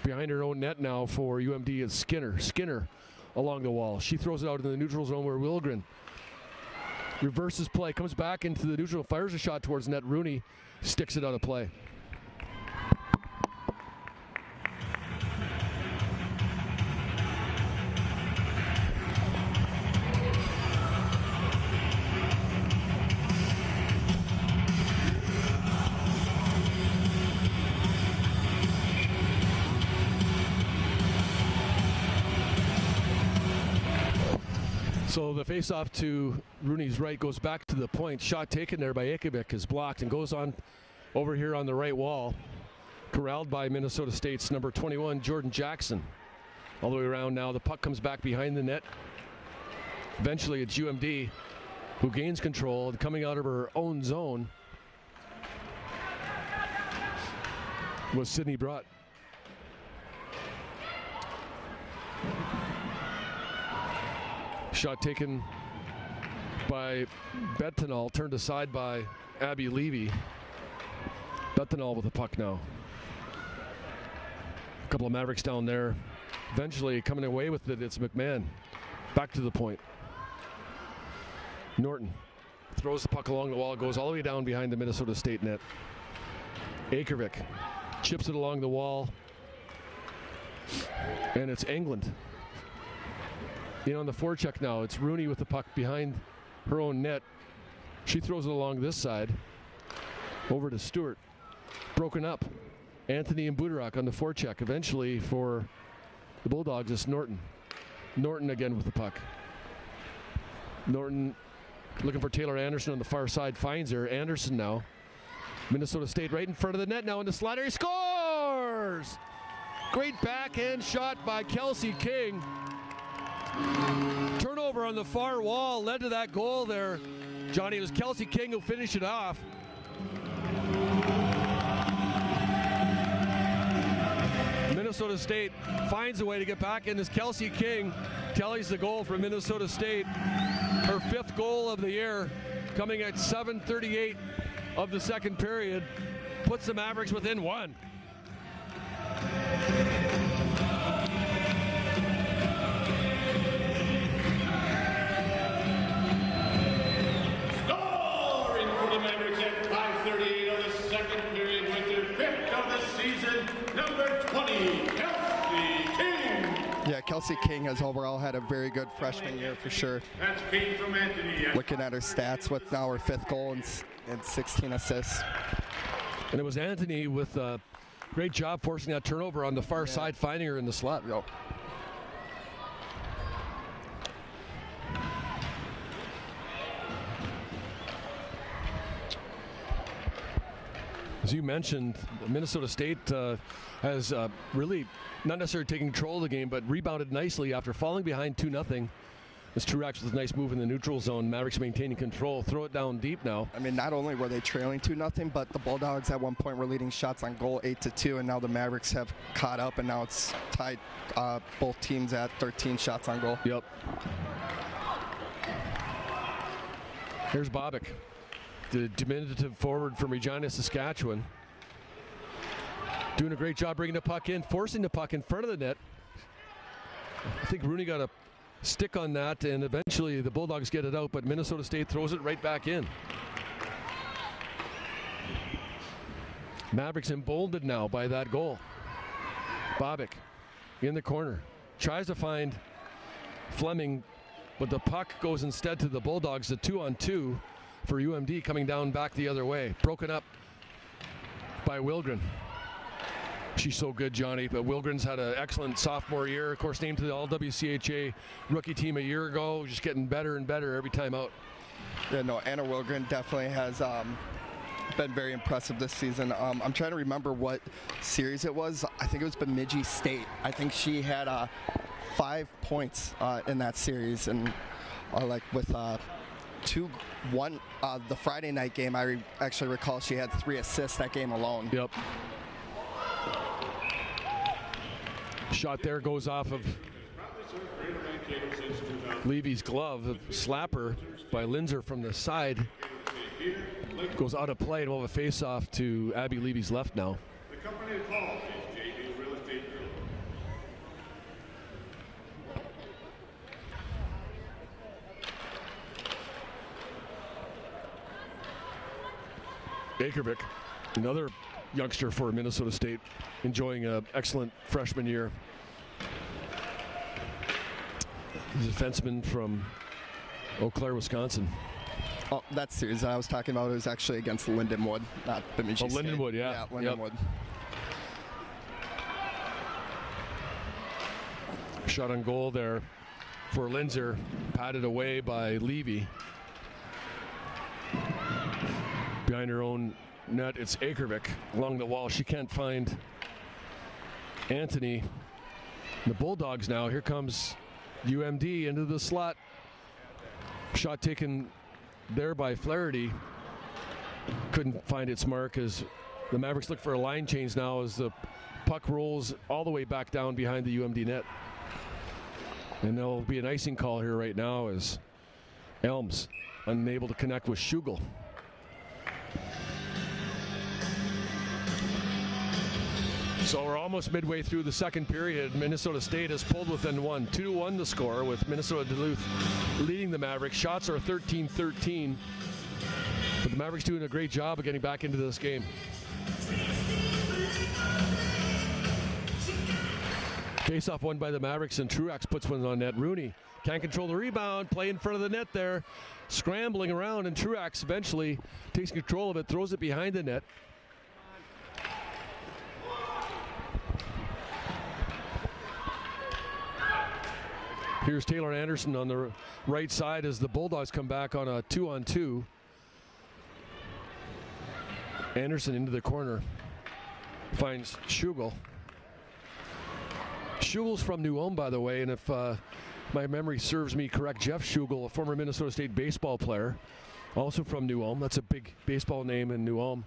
Behind her own net now for UMD is Skinner. Skinner along the wall. She throws it out in the neutral zone where Wilgren reverses play, comes back into the neutral, fires a shot towards net. Rooney sticks it out of play. So the face-off to Rooney's right goes back to the point. Shot taken there by Ikovic is blocked and goes on over here on the right wall. Corralled by Minnesota State's number 21, Jordan Jackson. All the way around now. The puck comes back behind the net. Eventually it's UMD who gains control and coming out of her own zone was Sydney Brott. Shot taken by Betanol, turned aside by Abby Levy. Betanol with the puck now. A couple of Mavericks down there. Eventually coming away with it, it's McMahon. Back to the point. Norton throws the puck along the wall, goes all the way down behind the Minnesota State net. Akervik chips it along the wall. And it's England. On the forecheck now, it's Rooney with the puck behind her own net. She throws it along this side. Over to Stewart. Broken up. Anthony and Buderak on the forecheck. Eventually for the Bulldogs, it's Norton. Norton again with the puck. Norton looking for Taylor Anderson on the far side. Finds her. Anderson now. Minnesota State right in front of the net now in the slider. He scores! Great backhand shot by Kelsey King. Turnover on the far wall led to that goal there. Johnny, it was Kelsey King who finished it off. Minnesota State finds a way to get back in. This Kelsey King tallies the goal for Minnesota State. Her 5th goal of the year, coming at 7:38 of the second period. Puts the Mavericks within 1. Mavericks at 5:38 of the second period with their 5th of the season, number 20, Kelsey King. Yeah, Kelsey King has overall had a very good freshman year for sure. That's King from Anthony. Looking at her stats with now her 5th goal and 16 assists. And it was Anthony with a great job forcing that turnover on the far side, finding her in the slot. Yep. As you mentioned, Minnesota State has really not necessarily taken control of the game, but rebounded nicely after falling behind 2-0. As Truax with a nice move in the neutral zone. Mavericks maintaining control. Throw it down deep now. I mean, not only were they trailing 2-0, but the Bulldogs at one point were leading shots on goal 8-2, and now the Mavericks have caught up, and now it's tied. Both teams at 13 shots on goal. Yep. Here's Bobick, the diminutive forward from Regina, Saskatchewan. Doing a great job bringing the puck in, forcing the puck in front of the net. I think Rooney got a stick on that, and eventually the Bulldogs get it out, but Minnesota State throws it right back in. Mavericks emboldened now by that goal. Bobick in the corner. Tries to find Fleming, but the puck goes instead to the Bulldogs. The 2-on-2 for UMD coming down back the other way. Broken up by Wilgren. She's so good, Johnny, but Wilgren's had an excellent sophomore year. Of course, named to the All-WCHA rookie team a year ago. Just getting better and better every time out. Yeah, no, Anna Wilgren definitely has been very impressive this season. I'm trying to remember what series it was. I think it was Bemidji State. I think she had 5 points in that series, and like with the Friday night game, I actually recall she had 3 assists that game alone. Yep. Shot there goes off of Levy's glove. The slapper by Linzer from the side goes out of play, and we'll have a face-off to Abby Levy's left now. The company call is JB Real Estate Group. Akervik, another youngster for Minnesota State, enjoying an excellent freshman year. He's a defenseman from Eau Claire, Wisconsin. Oh, that series I was talking about, it was actually against Lindenwood, not Bemidji State. Lindenwood, yeah. Yeah, Lindenwood. Yep. Shot on goal there for Linzer, patted away by Levy. Behind her own net, it's Akervik along the wall. She can't find Anthony. The Bulldogs now. Here comes UMD into the slot. Shot taken there by Flaherty. Couldn't find its mark as the Mavericks look for a line change now as the puck rolls all the way back down behind the UMD net. And there'll be an icing call here right now as Elms unable to connect with Schugel. So we're almost midway through the second period. Minnesota State has pulled within one. 2-1 the score, with Minnesota Duluth leading the Mavericks. Shots are 13-13. But the Mavericks doing a great job of getting back into this game. Face-off won by the Mavericks, and Truax puts one on net. Rooney can't control the rebound. Play in front of the net there. Scrambling around, and Truax eventually takes control of it, throws it behind the net. Here's Taylor Anderson on the right side as the Bulldogs come back on a 2-on-2. Anderson into the corner. Finds Schugel. Schugel's from New Ulm, by the way, and if my memory serves me correct, Jeff Schugel, a former Minnesota State baseball player, also from New Ulm. That's a big baseball name in New Ulm.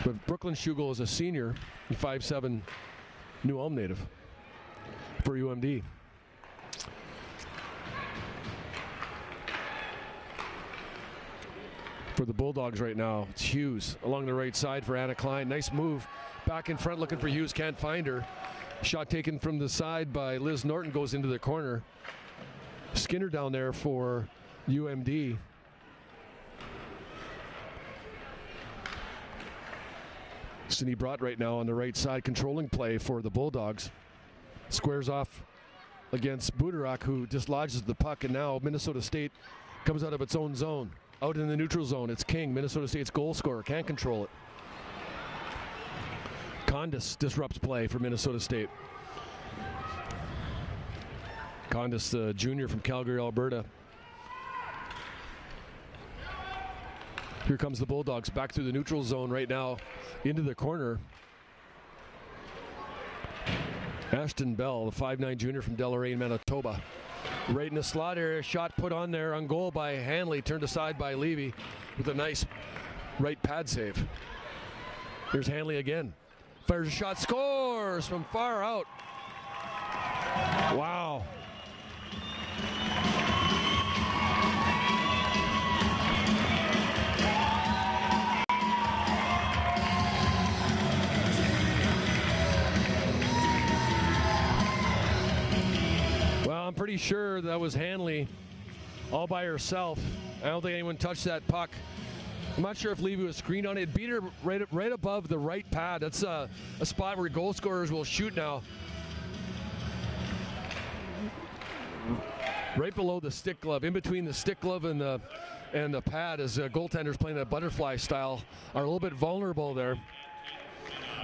But Brooklyn Schugel is a senior, 5'7" New Ulm native for UMD. For the Bulldogs right now, it's Hughes along the right side for Anna Klein. Nice move. Back in front looking for Hughes, can't find her. Shot taken from the side by Liz Norton, goes into the corner. Skinner down there for UMD. Cindy Brott right now on the right side, controlling play for the Bulldogs. Squares off against Buderak, who dislodges the puck, and now Minnesota State comes out of its own zone. Out in the neutral zone, it's King, Minnesota State's goal scorer, can't control it. Condis disrupts play for Minnesota State. Condis, the junior from Calgary, Alberta. Here comes the Bulldogs back through the neutral zone right now into the corner. Ashton Bell, the 5'9" junior from Delray, Manitoba. Right in the slot area, shot put on there on goal by Hanley, turned aside by Levy with a nice right pad save. Here's Hanley again. Fires a shot, scores from far out. Wow. I'm pretty sure that was Hanley all by herself. I don't think anyone touched that puck. I'm not sure if Levy was screened on it. It beat her right above the right pad. That's a spot where goal scorers will shoot now. Right below the stick glove, in between the stick glove and the pad, as goaltenders playing that butterfly style are a little bit vulnerable there.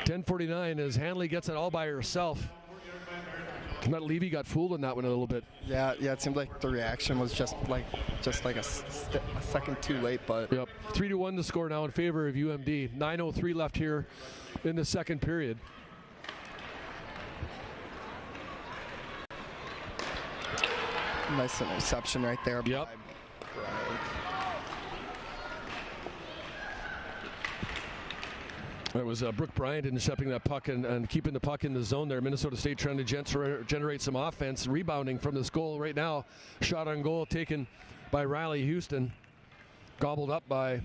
10:49 as Hanley gets it all by herself. That Levy got fooled on that one a little bit. Yeah, it seemed like the reaction was just like a second too late, but. Yep, 3-1 the score now in favor of UMD. 9:03 left here in the second period. Nice interception right there. Yep. It was Brooke Bryant intercepting that puck and keeping the puck in the zone there. Minnesota State trying to generate some offense, rebounding from this goal right now. Shot on goal taken by Riley Houston. Gobbled up by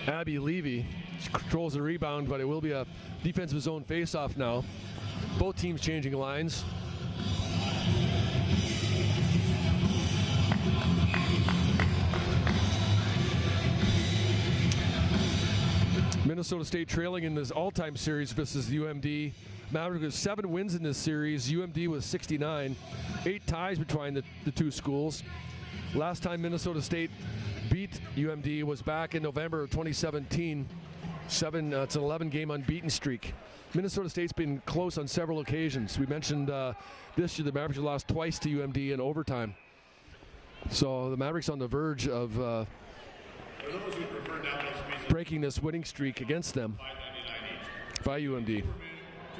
Abby Levy. She controls the rebound, but it will be a defensive zone face-off now. Both teams changing lines. Minnesota State trailing in this all-time series versus UMD. Maverick with 7 wins in this series. UMD was 69. 8 ties between the two schools. Last time Minnesota State beat UMD was back in November of 2017. It's an 11-game unbeaten streak. Minnesota State's been close on several occasions. We mentioned this year the Mavericks lost twice to UMD in overtime. So the Mavericks on the verge of breaking this winning streak against them by UMD. 2 medium,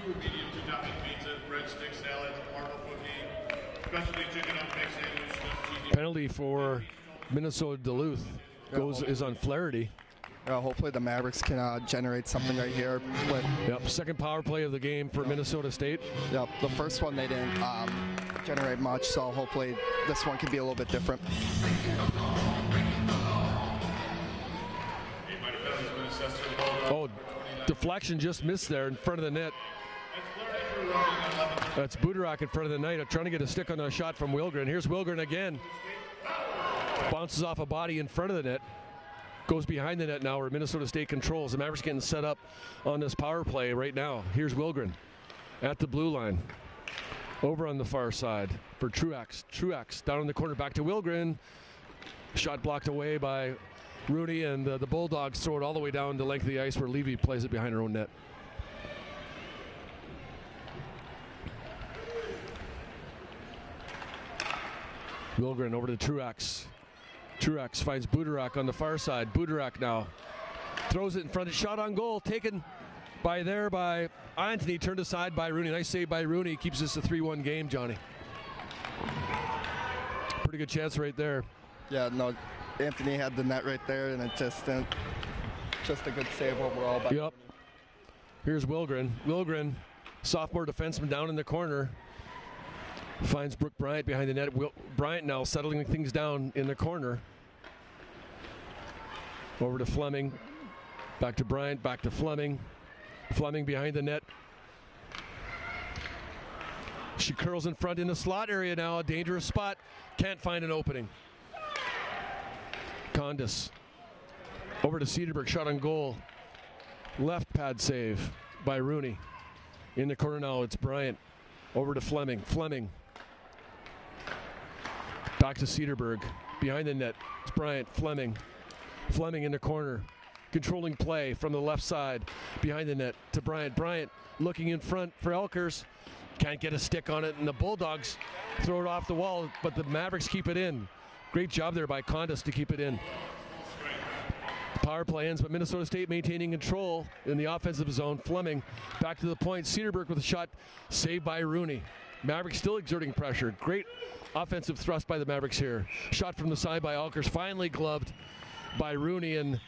2 topping pizzas, breadsticks, salads, marble cookie, specialty chicken up mix sandwich. Penalty for Minnesota Duluth is on Flaherty. Hopefully the Mavericks can generate something right here. Yep, second power play of the game for Minnesota State. Yep, the first one they didn't generate much, so hopefully this one can be a little bit different. Oh, deflection just missed there in front of the net. That's Buderak in front of the net, trying to get a stick on a shot from Wilgren. Here's Wilgren again. Bounces off a body in front of the net. Goes behind the net now where Minnesota State controls. The Mavericks getting set up on this power play right now. Here's Wilgren at the blue line. Over on the far side for Truax. Truax down in the corner, back to Wilgren. Shot blocked away by Rooney, and the Bulldogs throw it all the way down the length of the ice where Levy plays it behind her own net. Wilgren over to Truax. Truax finds Buderak on the far side. Buderak now throws it in front of shot on goal, taken by Anthony, turned aside by Rooney. Nice save by Rooney, keeps this a 3-1 game, Johnny. Pretty good chance right there. Yeah, no, Anthony had the net right there, and it just a good save overall. Yep. Here's Wilgren. Wilgren, sophomore defenseman down in the corner, finds Brooke Bryant behind the net. Bryant now settling things down in the corner. Over to Fleming. Back to Bryant, back to Fleming. Fleming behind the net. She curls in front in the slot area now, a dangerous spot. Can't find an opening. Condis over to Cedarburg, shot on goal. Left pad save by Rooney. In the corner now, it's Bryant. Over to Fleming. Fleming. Back to Cedarburg. Behind the net, it's Bryant. Fleming. Fleming in the corner. Controlling play from the left side. Behind the net to Bryant. Bryant looking in front for Elkers. Can't get a stick on it, and the Bulldogs throw it off the wall, but the Mavericks keep it in. Great job there by Condis to keep it in. Power play ends, but Minnesota State maintaining control in the offensive zone. Fleming back to the point. Cedarburg with a shot saved by Rooney. Mavericks still exerting pressure. Great offensive thrust by the Mavericks here. Shot from the side by Elkers, finally gloved by Rooney, and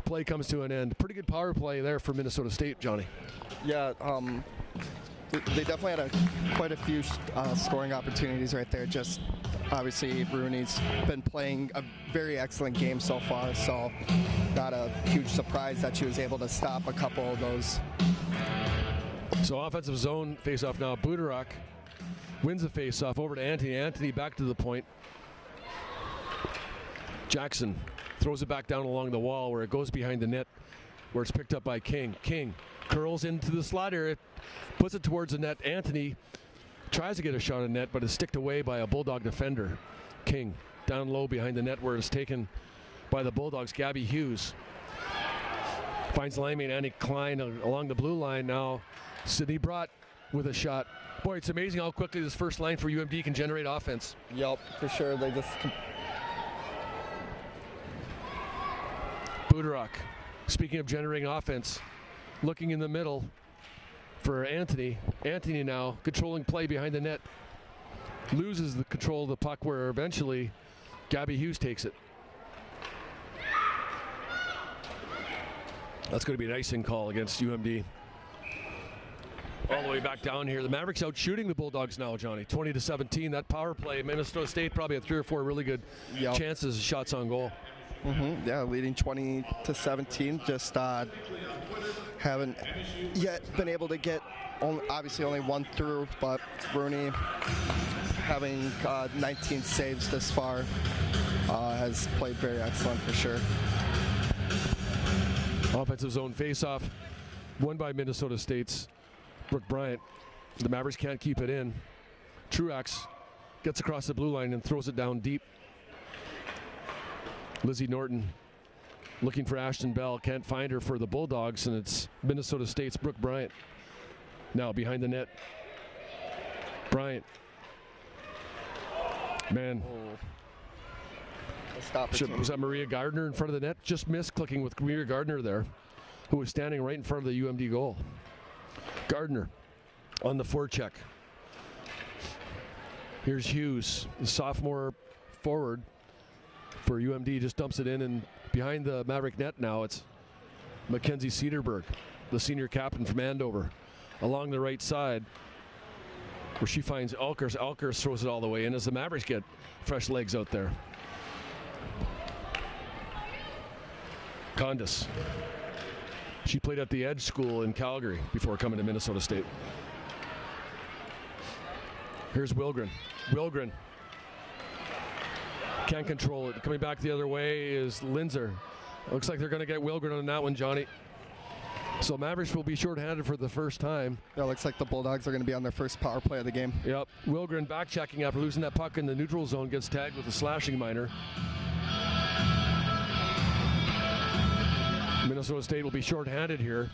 play comes to an end. Pretty good power play there for Minnesota State, Johnny. Yeah, they definitely had quite a few scoring opportunities right there. Just obviously Rooney's been playing a very excellent game so far, so not a huge surprise that she was able to stop a couple of those. So offensive zone face-off now. Buderak wins the face-off over to Anthony. Anthony back to the point. Jackson Throws it back down along the wall where it goes behind the net, where it's picked up by King. King curls into the slot area, puts it towards the net. Anthony tries to get a shot at net, but is sticked away by a Bulldog defender. King down low behind the net where it's taken by the Bulldogs. Gabby Hughes finds linemate Annie Klein along the blue line now. Sydney Brott with a shot. Boy, it's amazing how quickly this first line for UMD can generate offense. Yep, for sure. They just... Buderok, speaking of generating offense, looking in the middle for Anthony. Anthony now controlling play behind the net. Loses the control of the puck where eventually Gabby Hughes takes it. That's going to be an icing call against UMD. All the way back down here. The Mavericks out shooting the Bulldogs now, Johnny. 20-17. That power play, Minnesota State probably had 3 or 4 really good chances of shots on goal. Yeah, leading 20-17. Just haven't yet been able to get, obviously only one through, but Rooney having 19 saves this far has played very excellent for sure. Offensive zone faceoff won by Minnesota State's Brooke Bryant. The Mavericks can't keep it in. Truax gets across the blue line and throws it down deep. Lizzie Norton looking for Ashton Bell, can't find her for the Bulldogs, and it's Minnesota State's Brooke Bryant. Now behind the net. Bryant. Man. Was that Maria Gardner in front of the net? Just missed clicking with Maria Gardner there, who was standing right in front of the UMD goal. Gardner on the forecheck. Here's Hughes, the sophomore forward for UMD, just dumps it in, and behind the Maverick net now it's Mackenzie Cedarberg, the senior captain from Andover, along the right side where she finds Elkers. Elkers throws it all the way in as the Mavericks get fresh legs out there. Condis. She played at the Edge School in Calgary before coming to Minnesota State. Here's Wilgren. Wilgren can't control it. Coming back the other way is Linzer. Looks like they're going to get Wilgren on that one, Johnny. So Mavericks will be shorthanded for the first time. Yeah, looks like the Bulldogs are going to be on their first power play of the game. Yep. Wilgren back checking after losing that puck in the neutral zone, gets tagged with a slashing minor. Minnesota State will be shorthanded here.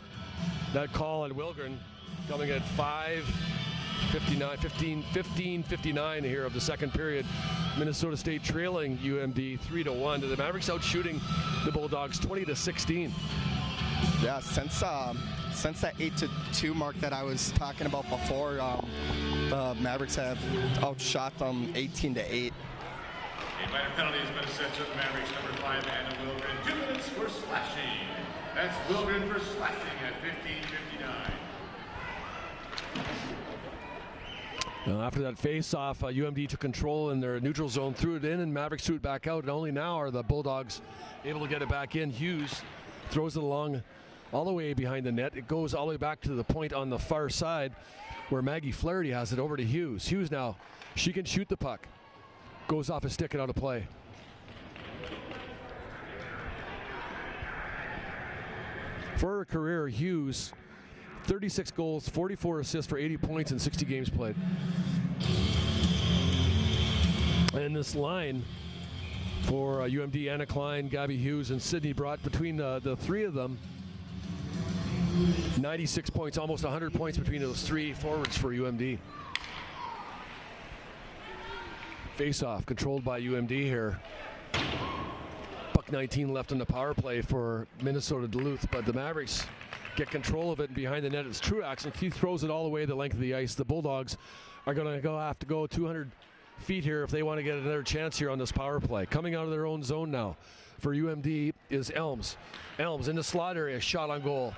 That call on Wilgren coming at 15:59 here of the second period. Minnesota State trailing UMD 3-1. The Mavericks out shooting the Bulldogs 20-16. Yeah, since that 8-2 mark that I was talking about before, the Mavericks have outshot them 18-8. A minor penalty has been set to the Mavericks, number 5, Anna Wilgren. 2 minutes for slashing. That's Wilgren for slashing at 15:59. Now after that face-off, UMD took control in their neutral zone, threw it in, and Mavericks threw it back out. And only now are the Bulldogs able to get it back in. Hughes throws it along all the way behind the net. It goes all the way back to the point on the far side where Maggie Flaherty has it over to Hughes. Hughes now, she can shoot the puck. Goes off a stick and out of play. For her career, Hughes, 36 goals, 44 assists for 80 points in 60 games played. And this line for UMD, Anna Klein, Gabby Hughes, and Sydney Brott, between the three of them, 96 points, almost 100 points between those three forwards for UMD. Face-off controlled by UMD here. Buck 19 left on the power play for Minnesota Duluth, but the Mavericks get control of it, and behind the net it's Truax, and he throws it all the way the length of the ice. The Bulldogs are going to have to go 200 feet here if they want to get another chance here on this power play. Coming out of their own zone now for UMD is Elms. Elms in the slot area, shot on goal.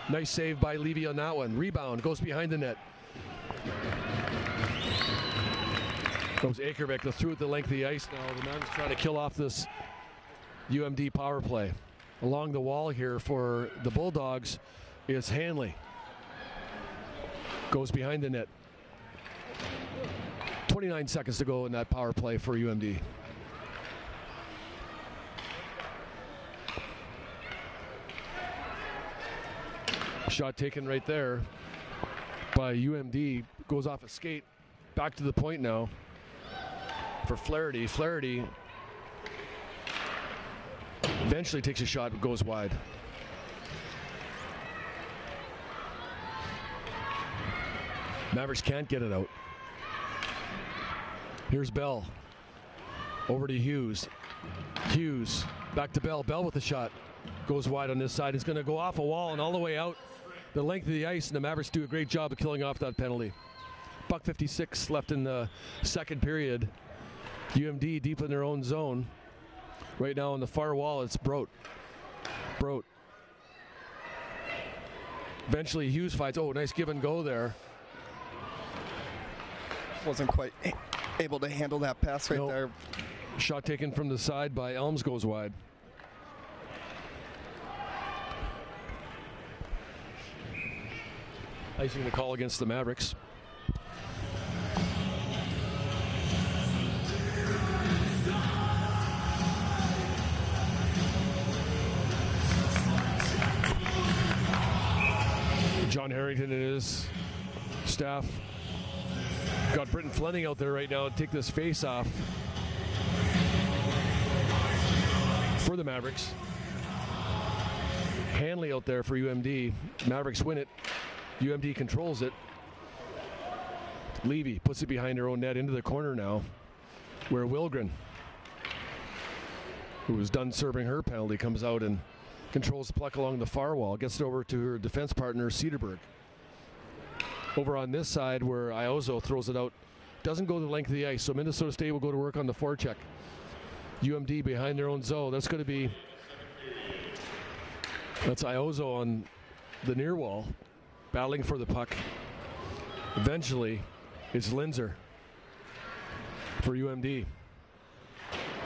Nice save by Levy on that one. Rebound goes behind the net. Goes Akervik through it the length of the ice now. The Mavericks trying to kill off this UMD power play. Along the wall here for the Bulldogs is Hanley. Goes behind the net. 29 seconds to go in that power play for UMD. Shot taken right there by UMD. Goes off a skate. Back to the point now for Flaherty. Flaherty eventually takes a shot but goes wide. Mavericks can't get it out. Here's Bell. Over to Hughes. Hughes back to Bell. Bell with the shot. Goes wide on this side. He's going to go off a wall and all the way out the length of the ice, and the Mavericks do a great job of killing off that penalty. $1:56 left in the second period. UMD deep in their own zone. Right now on the far wall, it's Brodt. Brodt. Eventually Hughes fights. Oh, nice give and go there. Wasn't quite able to handle that pass right there. Shot taken from the side by Elms, goes wide. Icing the call against the Mavericks. John Harrington and his staff got Britton Fleming out there right now to take this face off for the Mavericks. Hanley out there for UMD. Mavericks win it. UMD controls it. Levy puts it behind her own net into the corner now, where Wilgren, who was done serving her penalty, comes out and controls the puck along the far wall, gets it over to her defense partner, Cedarberg. Over on this side where Iozo throws it out, doesn't go the length of the ice, so Minnesota State will go to work on the forecheck. UMD behind their own zone. That's going to be, that's Iozo on the near wall, battling for the puck. Eventually, it's Linzer for UMD.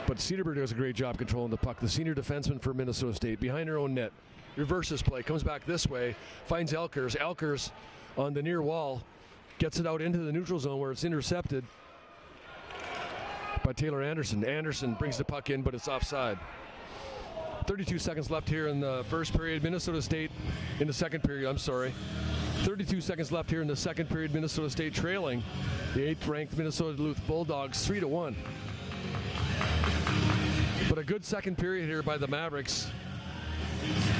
But Cedarberg does a great job controlling the puck. The senior defenseman for Minnesota State behind her own net. Reverses play, comes back this way, finds Elkers. Elkers on the near wall, gets it out into the neutral zone where it's intercepted by Taylor Anderson. Anderson brings the puck in, but it's offside. 32 seconds left here in the first period. Minnesota State in the second period, I'm sorry. 32 seconds left here in the second period. Minnesota State trailing the 8th-ranked Minnesota Duluth Bulldogs 3-1. But a good second period here by the Mavericks,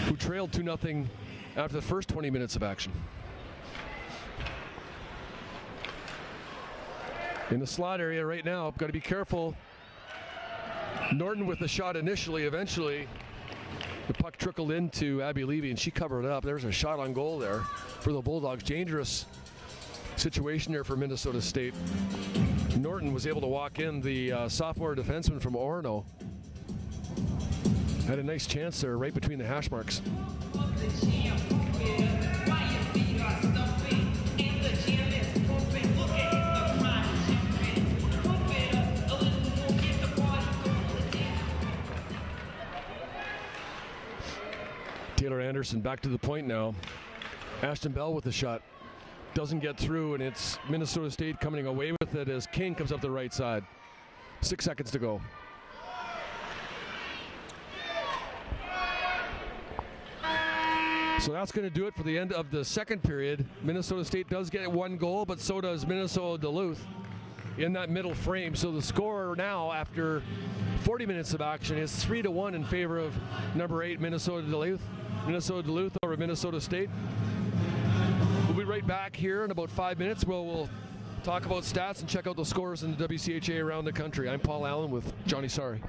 who trailed 2-0 after the first 20 minutes of action. In the slot area right now, got to be careful. Norton with the shot initially, eventually the puck trickled into Abby Levy and she covered it up. There's a shot on goal there for the Bulldogs. Dangerous situation there for Minnesota State. Norton was able to walk in, the sophomore defenseman from Orono. Had a nice chance there right between the hash marks. Taylor Anderson back to the point now. Ashton Bell with the shot. Doesn't get through, and it's Minnesota State coming away with it as King comes up the right side. 6 seconds to go. So that's going to do it for the end of the second period. Minnesota State does get one goal, but so does Minnesota Duluth in that middle frame. So the score now, after 40 minutes of action, is 3-1 in favor of number 8 Minnesota Duluth. Minnesota Duluth over Minnesota State. We'll be right back here in about 5 minutes. We'll talk about stats and check out the scores in the WCHA around the country. I'm Paul Allen with Johnny Sari.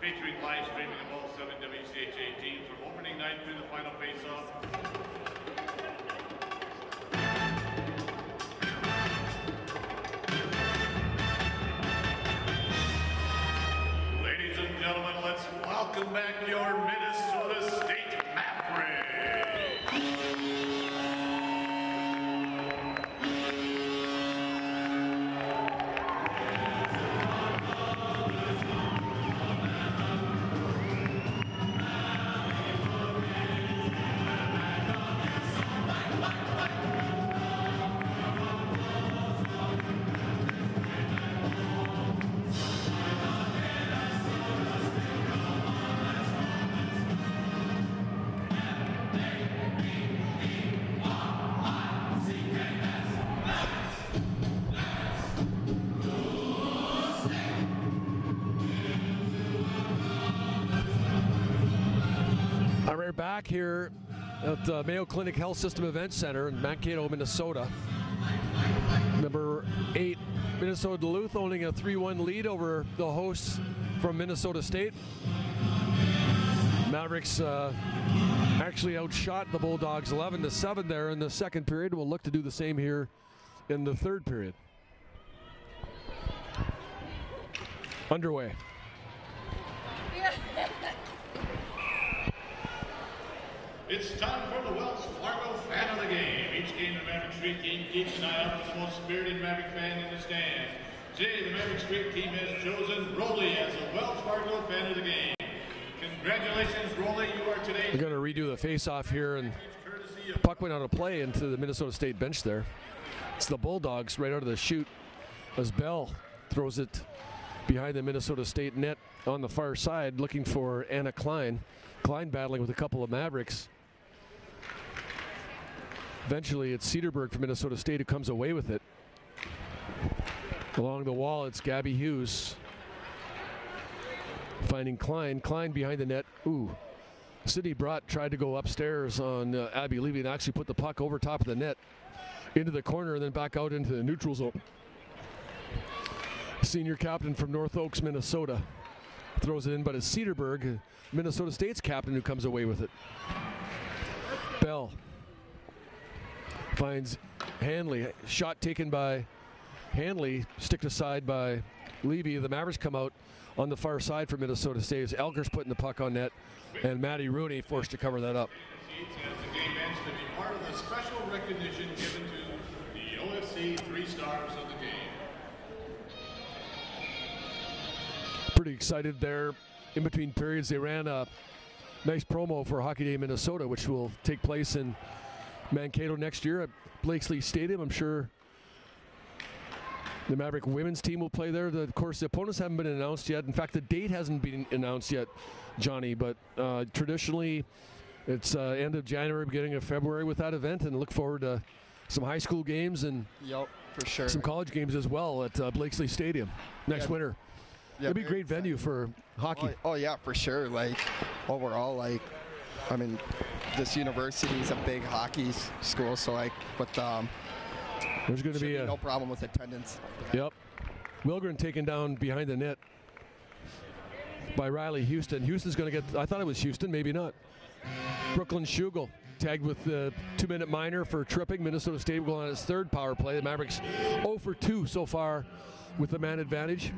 Featuring live streaming of all 7 WCHA teams from opening night through the final face-off. back here at the Mayo Clinic Health System Event Center in Mankato, Minnesota. Number 8, Minnesota Duluth, owning a 3-1 lead over the hosts from Minnesota State. Mavericks actually outshot the Bulldogs 11-7 there in the second period. We'll look to do the same here in the third period. Underway. It's time for the Wells Fargo fan of the game. Each game the Maverick Street team keeps an eye out for the most spirited Maverick fan in the stands. Today the Maverick Street team has chosen Roley as a Wells Fargo fan of the game. Congratulations, Roley, you are today. We're going to redo the face-off here, and the puck went out of play into the Minnesota State bench there. It's the Bulldogs right out of the chute as Bell throws it behind the Minnesota State net on the far side, looking for Anna Klein. Klein battling with a couple of Mavericks. Eventually, it's Cedarburg from Minnesota State who comes away with it. Along the wall, it's Gabby Hughes finding Klein. Klein behind the net. Ooh. Sydney Brott tried to go upstairs on Abby Levy and actually put the puck over top of the net into the corner and then back out into the neutral zone. Senior captain from North Oaks, Minnesota, throws it in, but it's Cedarburg, Minnesota State's captain, who comes away with it. Bell finds Hanley. Shot taken by Hanley, sticked aside by Levy. The Mavericks come out on the far side for Minnesota State. It's Elkers putting the puck on net, and Maddie Rooney forced to cover that up. As the game ends, to be part of the special recognition given to the OFC 3 stars of the game. Pretty excited there. In between periods, they ran a nice promo for Hockey Day Minnesota, which will take place in Mankato next year at Blakesley Stadium. I'm sure the Maverick women's team will play there. Of course, the opponents haven't been announced yet. In fact, the date hasn't been announced yet, Johnny, but traditionally it's end of January, beginning of February with that event, and look forward to some high school games and for sure. some college games as well at Blakesley Stadium next winter. Yeah, it'll be a great venue for hockey. Oh yeah, for sure. Like overall, like I mean, this university is a big hockey school, so like with there's going to be no problem with attendance. Yep. Wilgren taken down behind the net by Riley Houston. Houston's going to get, I thought it was Houston, maybe not. Brooklyn Schugel tagged with the 2-minute minor for tripping. Minnesota State will go on its third power play. The Mavericks 0 for 2 so far with the man advantage.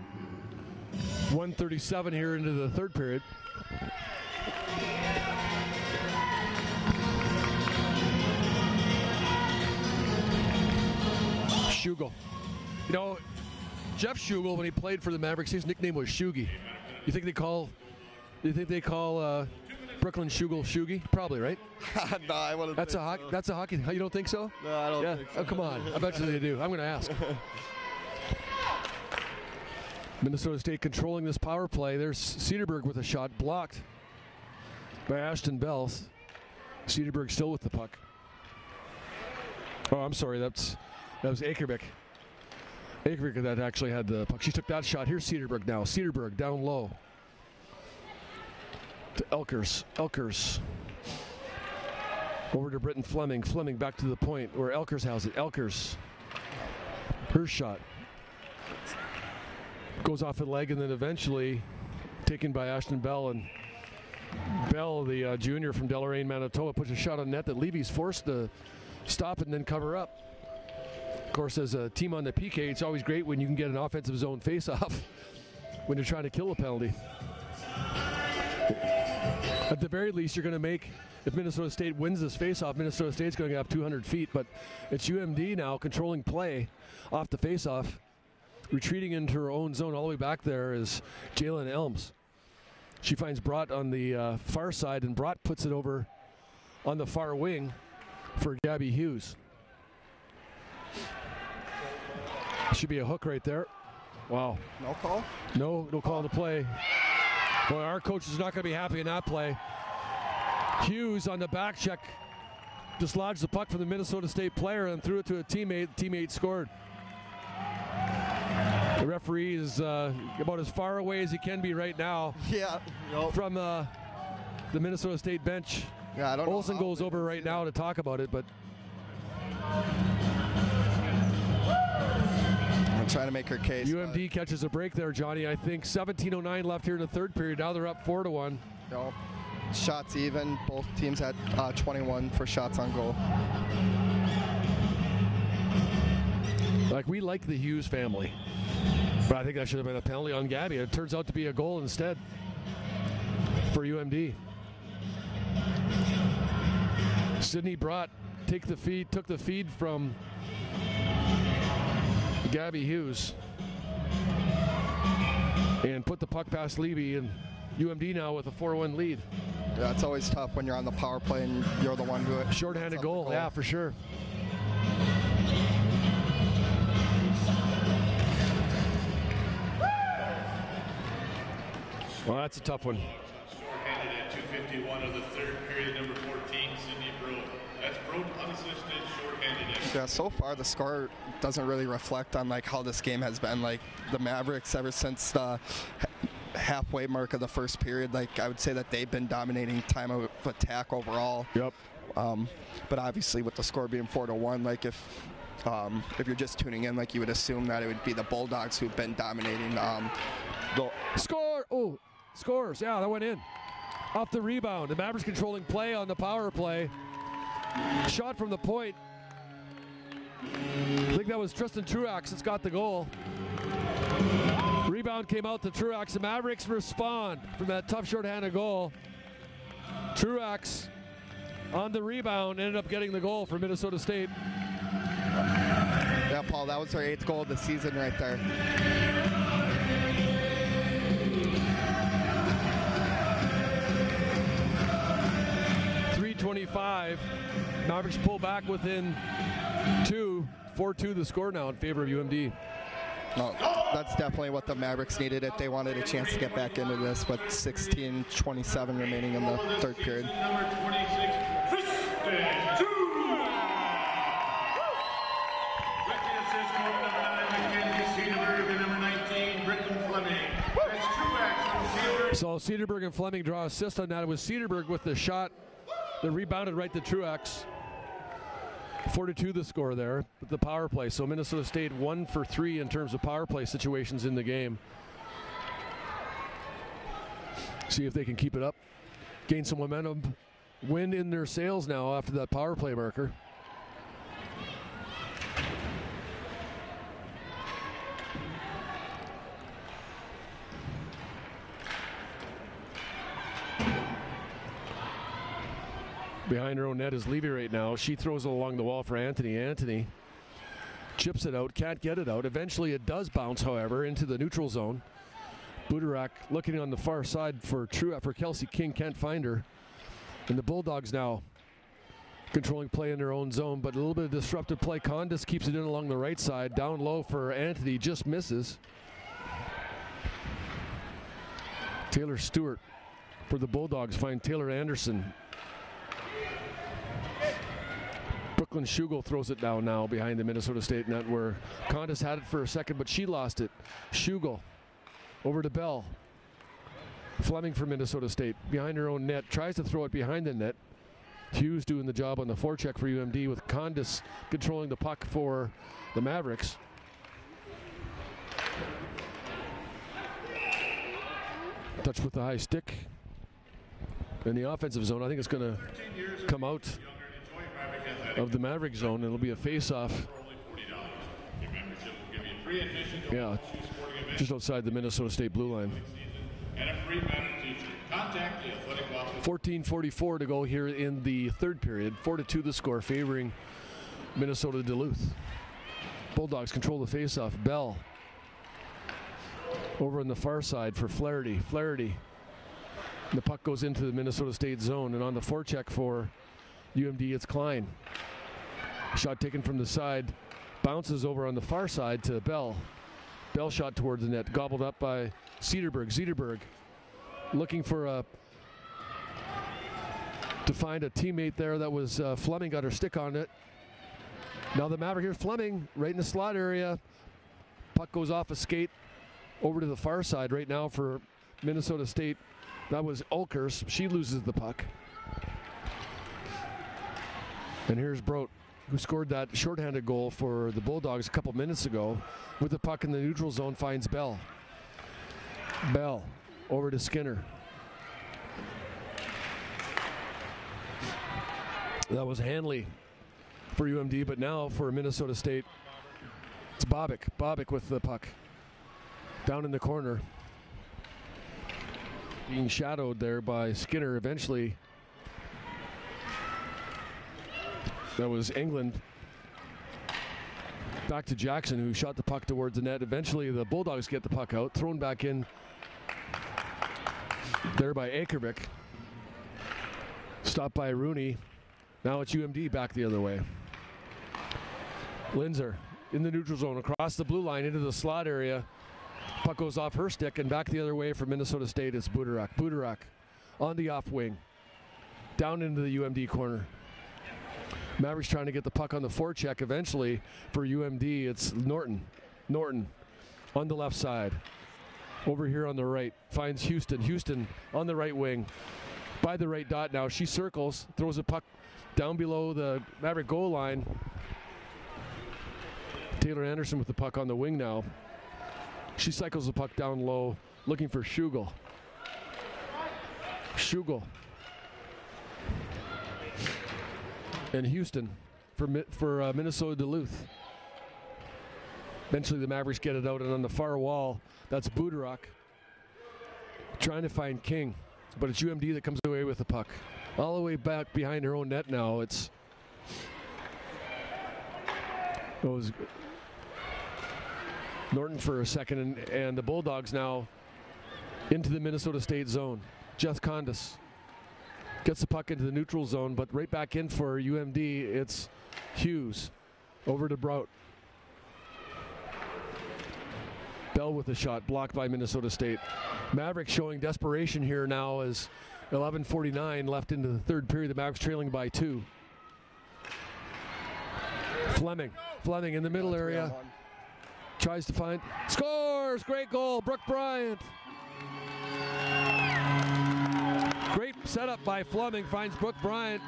1:37 here into the third period. Schugel. You know, Jeff Schugel, when he played for the Mavericks, his nickname was Shugi. You think they call Brooklyn Schugel Shugi? Probably, right? No, I wouldn't. That's a hockey. You don't think so? No, I don't think so. Oh, come on. I bet you they do. I'm going to ask. Minnesota State controlling this power play. There's Cedarburg with a shot blocked by Ashton Bell. Cedarburg still with the puck. Oh, I'm sorry. That was Akervik. Akervik that actually had the puck. She took that shot. Here's Cedarburg now. Cedarburg down low to Elkers. Elkers over to Britton Fleming. Fleming back to the point where Elkers has it. Elkers. Her shot goes off the leg and then eventually taken by Ashton Bell. And Bell, the junior from Deloraine, Manitoba, puts a shot on net that Levy's forced to stop and then cover up. Of course, as a team on the PK, it's always great when you can get an offensive zone face-off when you're trying to kill a penalty. At the very least, you're going to make, if Minnesota State wins this face-off, Minnesota State's going to have 200 feet, but it's UMD now controlling play off the face-off. Retreating into her own zone all the way back there is Jalen Elms. She finds Brott on the far side, and Brott puts it over on the far wing for Gabby Hughes. Should be a hook right there. Wow. No call? No call on the play. Boy, our coach is not going to be happy in that play. Hughes on the back check dislodged the puck from the Minnesota State player and threw it to a teammate. Teammate scored. The referee is about as far away as he can be right now Yeah. from the Minnesota State bench. Yeah, I don't know. Olsen goes over right now to talk about it, but I'm trying to make her case. UMD catches a break there, Johnny. I think 17:09 left here in the third period. Now they're up 4-1. No. Shots even. Both teams had 21 for shots on goal. Like, we like the Hughes family, but I think that should have been a penalty on Gabby. It turns out to be a goal instead for UMD. Sydney took the feed from Gabby Hughes and put the puck past Levy, and UMD now with a 4-1 lead. Yeah, it's always tough when you're on the power play and you're the one who shorthanded goal. Yeah, for sure. Well, that's a tough one. Shorthanded at 2:51 of the third period, number 14, Sydney Broad. That's Broad unassisted, shorthanded. Yeah, so far the score doesn't really reflect on like how this game has been. Like the Mavericks, ever since the halfway mark of the first period, like I would say that they've been dominating time of attack overall. Yep. But obviously with the score being 4-1, like if you're just tuning in, like you would assume that it would be the Bulldogs who've been dominating. Score! Oh, scores! Yeah, that went in. Off the rebound. The Mavericks controlling play on the power play. Shot from the point. I think that was Tristan Truax that's got the goal. Rebound came out to Truax. The Mavericks respond from that tough shorthanded goal. Truax on the rebound ended up getting the goal for Minnesota State. Yeah, Paul, that was their 8th goal of the season right there. .25. Mavericks pull back within 2. 4-2 the score now in favor of UMD. Oh, that's definitely what the Mavericks needed if they wanted a chance to get back into this, with 16:27 remaining in the third period. Number 26, Tristan Truax. With the assist from number 9, Mackenzie Cedarberg, and number 19, Britton Fleming. That's Truax from Cedarberg. So Cedarberg and Fleming draw assist on that. It was Cedarberg with the shot that rebounded right to Truax. 4-2 the score there with the power play. So Minnesota State 1 for 3 in terms of power play situations in the game. See if they can keep it up, gain some momentum, wind in their sails now after that power play marker. Behind her own net is Levy right now. She throws it along the wall for Anthony. Anthony chips it out, can't get it out. Eventually it does bounce, however, into the neutral zone. Budarak looking on the far side for Kelsey King, can't find her. And the Bulldogs now controlling play in their own zone, but a little bit of disruptive play. Condis keeps it in along the right side. Down low for Anthony, just misses. Taylor Stewart for the Bulldogs find Taylor Anderson. Brooklyn Schugel throws it down now behind the Minnesota State net, where Condis had it for a second, but she lost it. Schugel over to Bell. Fleming for Minnesota State behind her own net, tries to throw it behind the net. Hughes doing the job on the forecheck for UMD, with Condis controlling the puck for the Mavericks. Touch with the high stick in the offensive zone. I think it's going to come out of the Maverick zone, and it'll be a face-off. Yeah, just outside the Minnesota State blue line. 14:44 to go here in the third period. 4-2 the score, favoring Minnesota Duluth. Bulldogs control the face-off. Bell over on the far side for Flaherty. Flaherty. The puck goes into the Minnesota State zone, and on the forecheck for UMD, it's Klein. Shot taken from the side, bounces over on the far side to Bell. Bell shot towards the net, gobbled up by Cedarberg. Cedarberg looking for to find a teammate there. That was Fleming, got her stick on it. Now the Maverick here, Fleming right in the slot area. Puck goes off a skate over to the far side right now for Minnesota State. That was Ulkers. She loses the puck. And here's Broat, who scored that shorthanded goal for the Bulldogs a couple minutes ago. With the puck in the neutral zone, finds Bell. Bell over to Skinner. That was Hanley for UMD, but now for Minnesota State, it's Bobick. Bobick with the puck. Down in the corner. Being shadowed there by Skinner eventually. That was England. Back to Jackson, who shot the puck towards the net. Eventually the Bulldogs get the puck out, thrown back in there by Akervik. Stopped by Rooney. Now it's UMD back the other way. Linzer in the neutral zone, across the blue line into the slot area. Puck goes off her stick, and back the other way for Minnesota State is Budarak. Budarak on the off wing. Down into the UMD corner. Mavericks trying to get the puck on the forecheck. Eventually for UMD, it's Norton. Norton on the left side. Over here on the right, finds Houston. Houston on the right wing. By the right dot now. She circles, throws a puck down below the Maverick goal line. Taylor Anderson with the puck on the wing now. She cycles the puck down low, looking for Schugel. Schugel. And Houston for Minnesota Duluth. Eventually the Mavericks get it out, and on the far wall, that's Budarak trying to find King, but it's UMD that comes away with the puck. All the way back behind her own net now. It was Norton for a second, and the Bulldogs now into the Minnesota State zone. Jeth Condis gets the puck into the neutral zone, but right back in for UMD, it's Hughes. Over to Brout. Bell with a shot, blocked by Minnesota State. Mavericks showing desperation here now as 11:49 left into the third period. The Mavericks trailing by 2. Fleming in the middle area. Tries to find, scores! Great goal, Brooke Bryant. Great setup by Fleming, finds Brooke Bryant.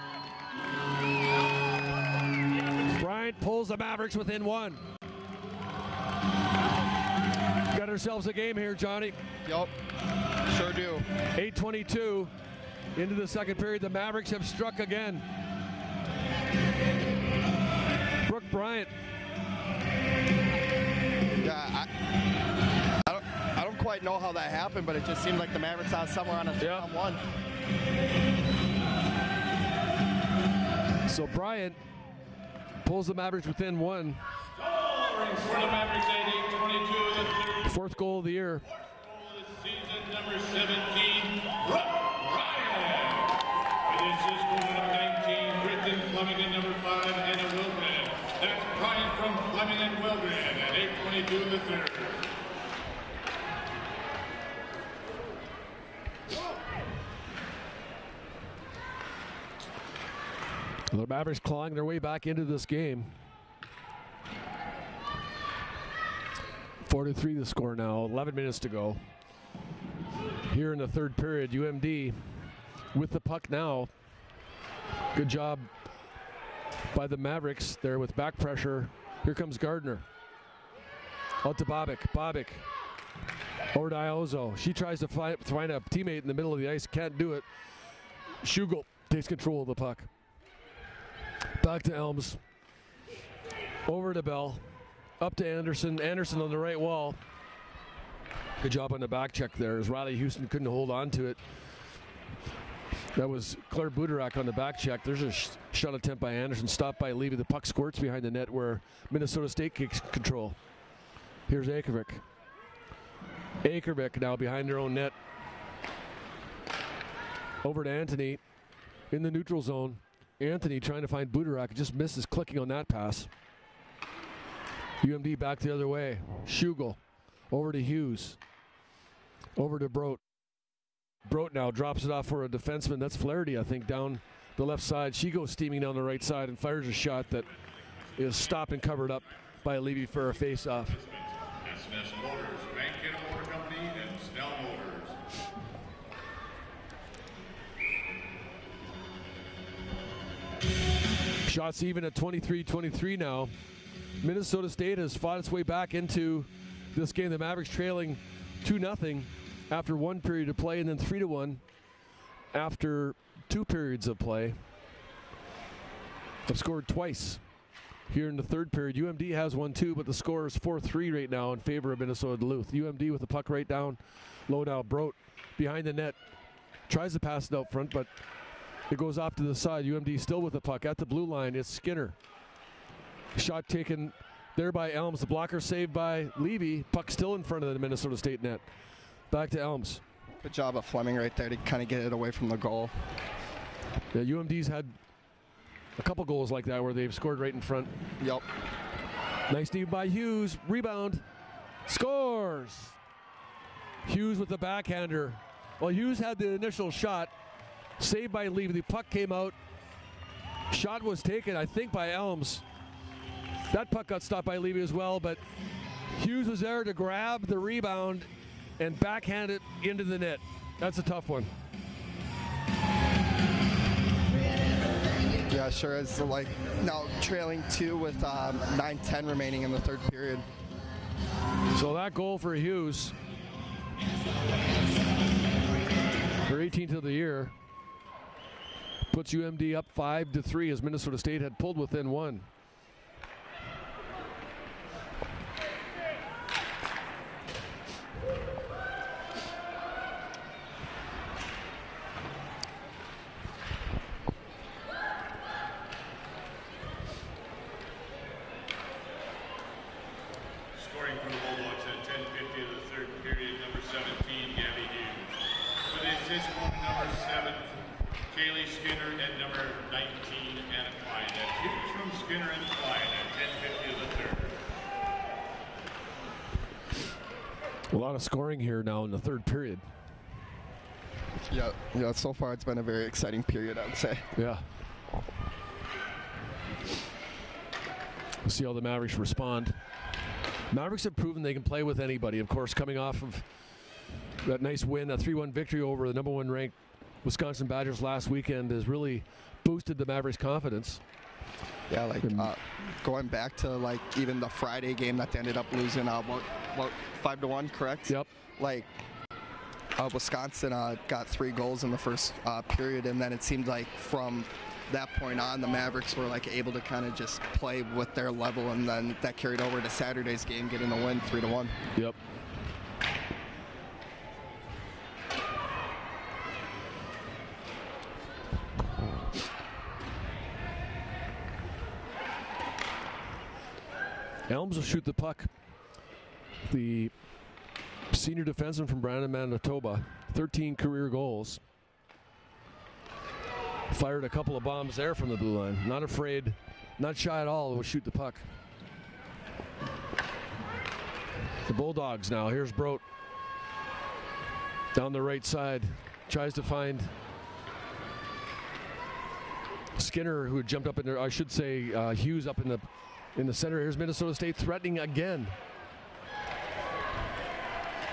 Bryant pulls the Mavericks within 1. Got ourselves a game here, Johnny. Yep, sure do. 8:22 into the second period. The Mavericks have struck again. Brooke Bryant. Yeah, I don't quite know how that happened, but it just seemed like the Mavericks had somewhere on a 3-on-1. So Bryant pulls the Mavericks within 1. For the Mavericks, 8-22 in the third. Fourth goal of the year. Fourth goal of the season, number 17, Ryan. And this is goal number 19, Britton Fleming in number 5, Anna Wilgren. That's Brian from Fleming and Wilgren at 8:22 in the third. The Mavericks clawing their way back into this game. 4-3 the score now, 11 minutes to go. Here in the third period, UMD with the puck now. Good job by the Mavericks there with back pressure. Here comes Gardner. Out to Bobick. Bobick over to Iozo. She tries to find a teammate in the middle of the ice. Can't do it. Schugel takes control of the puck. Back to Elms. Over to Bell. Up to Anderson. Anderson on the right wall. Good job on the back check there as Riley Houston couldn't hold on to it. That was Claire Budarak on the back check. There's a shot attempt by Anderson, stopped by Levy. The puck squirts behind the net where Minnesota State takes control. Here's Akervik. Akervik now behind their own net. Over to Anthony in the neutral zone. Anthony trying to find Budarak, just misses clicking on that pass. UMD back the other way. Schugel over to Hughes. Over to Broat. Broat now drops it off for a defenseman. That's Flaherty, I think, down the left side. She goes steaming down the right side and fires a shot that is stopped and covered up by Levy for a face-off. S&S Motors, Bank Motor Company, and Snell Motors. Shots even at 23-23 now. Minnesota State has fought its way back into this game. The Mavericks trailing 2-0 after 1 period of play, and then 3-1 after 2 periods of play. Have scored twice here in the 3rd period. UMD has one too, but the score is 4-3 right now in favor of Minnesota Duluth. UMD with the puck right down low now. Brodt behind the net. Tries to pass it out front, but it goes off to the side. UMD still with the puck at the blue line. It's Skinner. Shot taken there by Elms. The blocker saved by Levy. Puck still in front of the Minnesota State net. Back to Elms. Good job of Fleming right there to kind of get it away from the goal. Yeah, UMD's had a couple goals like that where they've scored right in front. Yep. Nice deep by Hughes. Rebound. Scores. Hughes with the backhander. Well, Hughes had the initial shot. Saved by Levy. The puck came out. Shot was taken, I think, by Elms. That puck got stopped by Levy as well, but Hughes was there to grab the rebound and backhand it into the net. That's a tough one. Yeah, sure is. Like now trailing 2 with 9:10 remaining in the 3rd period. So that goal for Hughes, her 18th of the year, puts UMD up 5-3 as Minnesota State had pulled within 1. Scoring for the Bulldogs at 10:50 of the 3rd period, number 17, Gabby Hughes. For the assist, number 7, Kaylee Skinner, and number 19, Anna Klein. That's Hughes from Skinner and Klein at 10:50 of the 3rd. A lot of scoring here now in the 3rd period. Yeah. So far it's been a very exciting period, I would say. Yeah. We'll see how the Mavericks respond. Mavericks have proven they can play with anybody. Of course, coming off of that nice win, a 3-1 victory over the number 1 ranked Wisconsin Badgers last weekend has really boosted the Mavericks' confidence. Yeah, like going back to like even the Friday game that they ended up losing, what 5-1, correct? Yep. Like Wisconsin got 3 goals in the first period, and then it seemed like from that point on, the Mavericks were like able to kind of just play with their level, and then that carried over to Saturday's game, getting a win 3-1. Yep. Elms will shoot the puck. The senior defenseman from Brandon, Manitoba, 13 career goals. Fired a couple of bombs there from the blue line. Not afraid, not shy at all, will shoot the puck. The Bulldogs now. Here's Brodt. Down the right side. Tries to find Skinner, who had jumped up in there. I should say Hughes up in the center. Here's Minnesota State threatening again.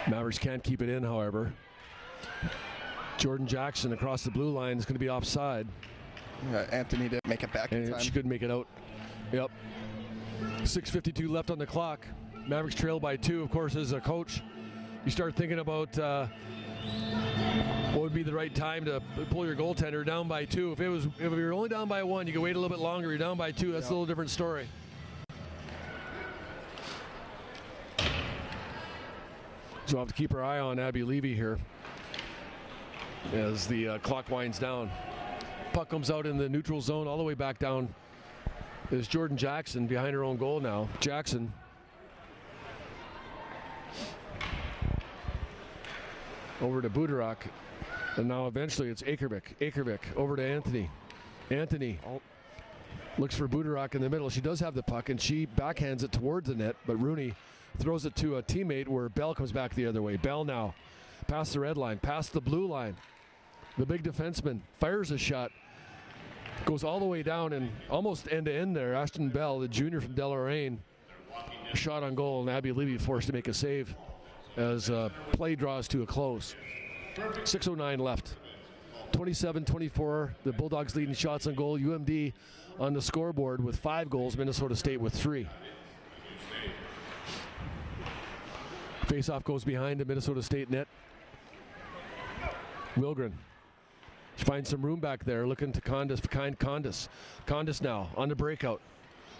Mavericks can't keep it in, however. Jordan Jackson across the blue line is going to be offside. Anthony didn't make it back in time. She couldn't make it out. Yep. 6:52 left on the clock. Mavericks trail by 2. Of course, as a coach, you start thinking about what would be the right time to pull your goaltender down by 2. If you're only down by 1, you can wait a little bit longer. You're down by 2. That's a little different story. So we'll have to keep our eye on Abby Levy here as the clock winds down. Puck comes out in the neutral zone, all the way back down is Jordan Jackson behind her own goal now. Jackson. Over to Budarak. And now eventually it's Akervik. Akervik over to Anthony. Anthony looks for Budarak in the middle. She does have the puck, and she backhands it towards the net, but Rooney throws it to a teammate where Bell comes back the other way. Bell now past the red line, past the blue line. The big defenseman fires a shot. Goes all the way down and almost end-to-end there. Ashton Bell, the junior from Deloraine, shot on goal, and Abby Levy forced to make a save as play draws to a close. 6:09 left. 27-24, the Bulldogs leading shots on goal. UMD on the scoreboard with 5 goals, Minnesota State with 3. Face-off goes behind the Minnesota State net. Wilgren finds some room back there, looking to Condis. Condis now on the breakout.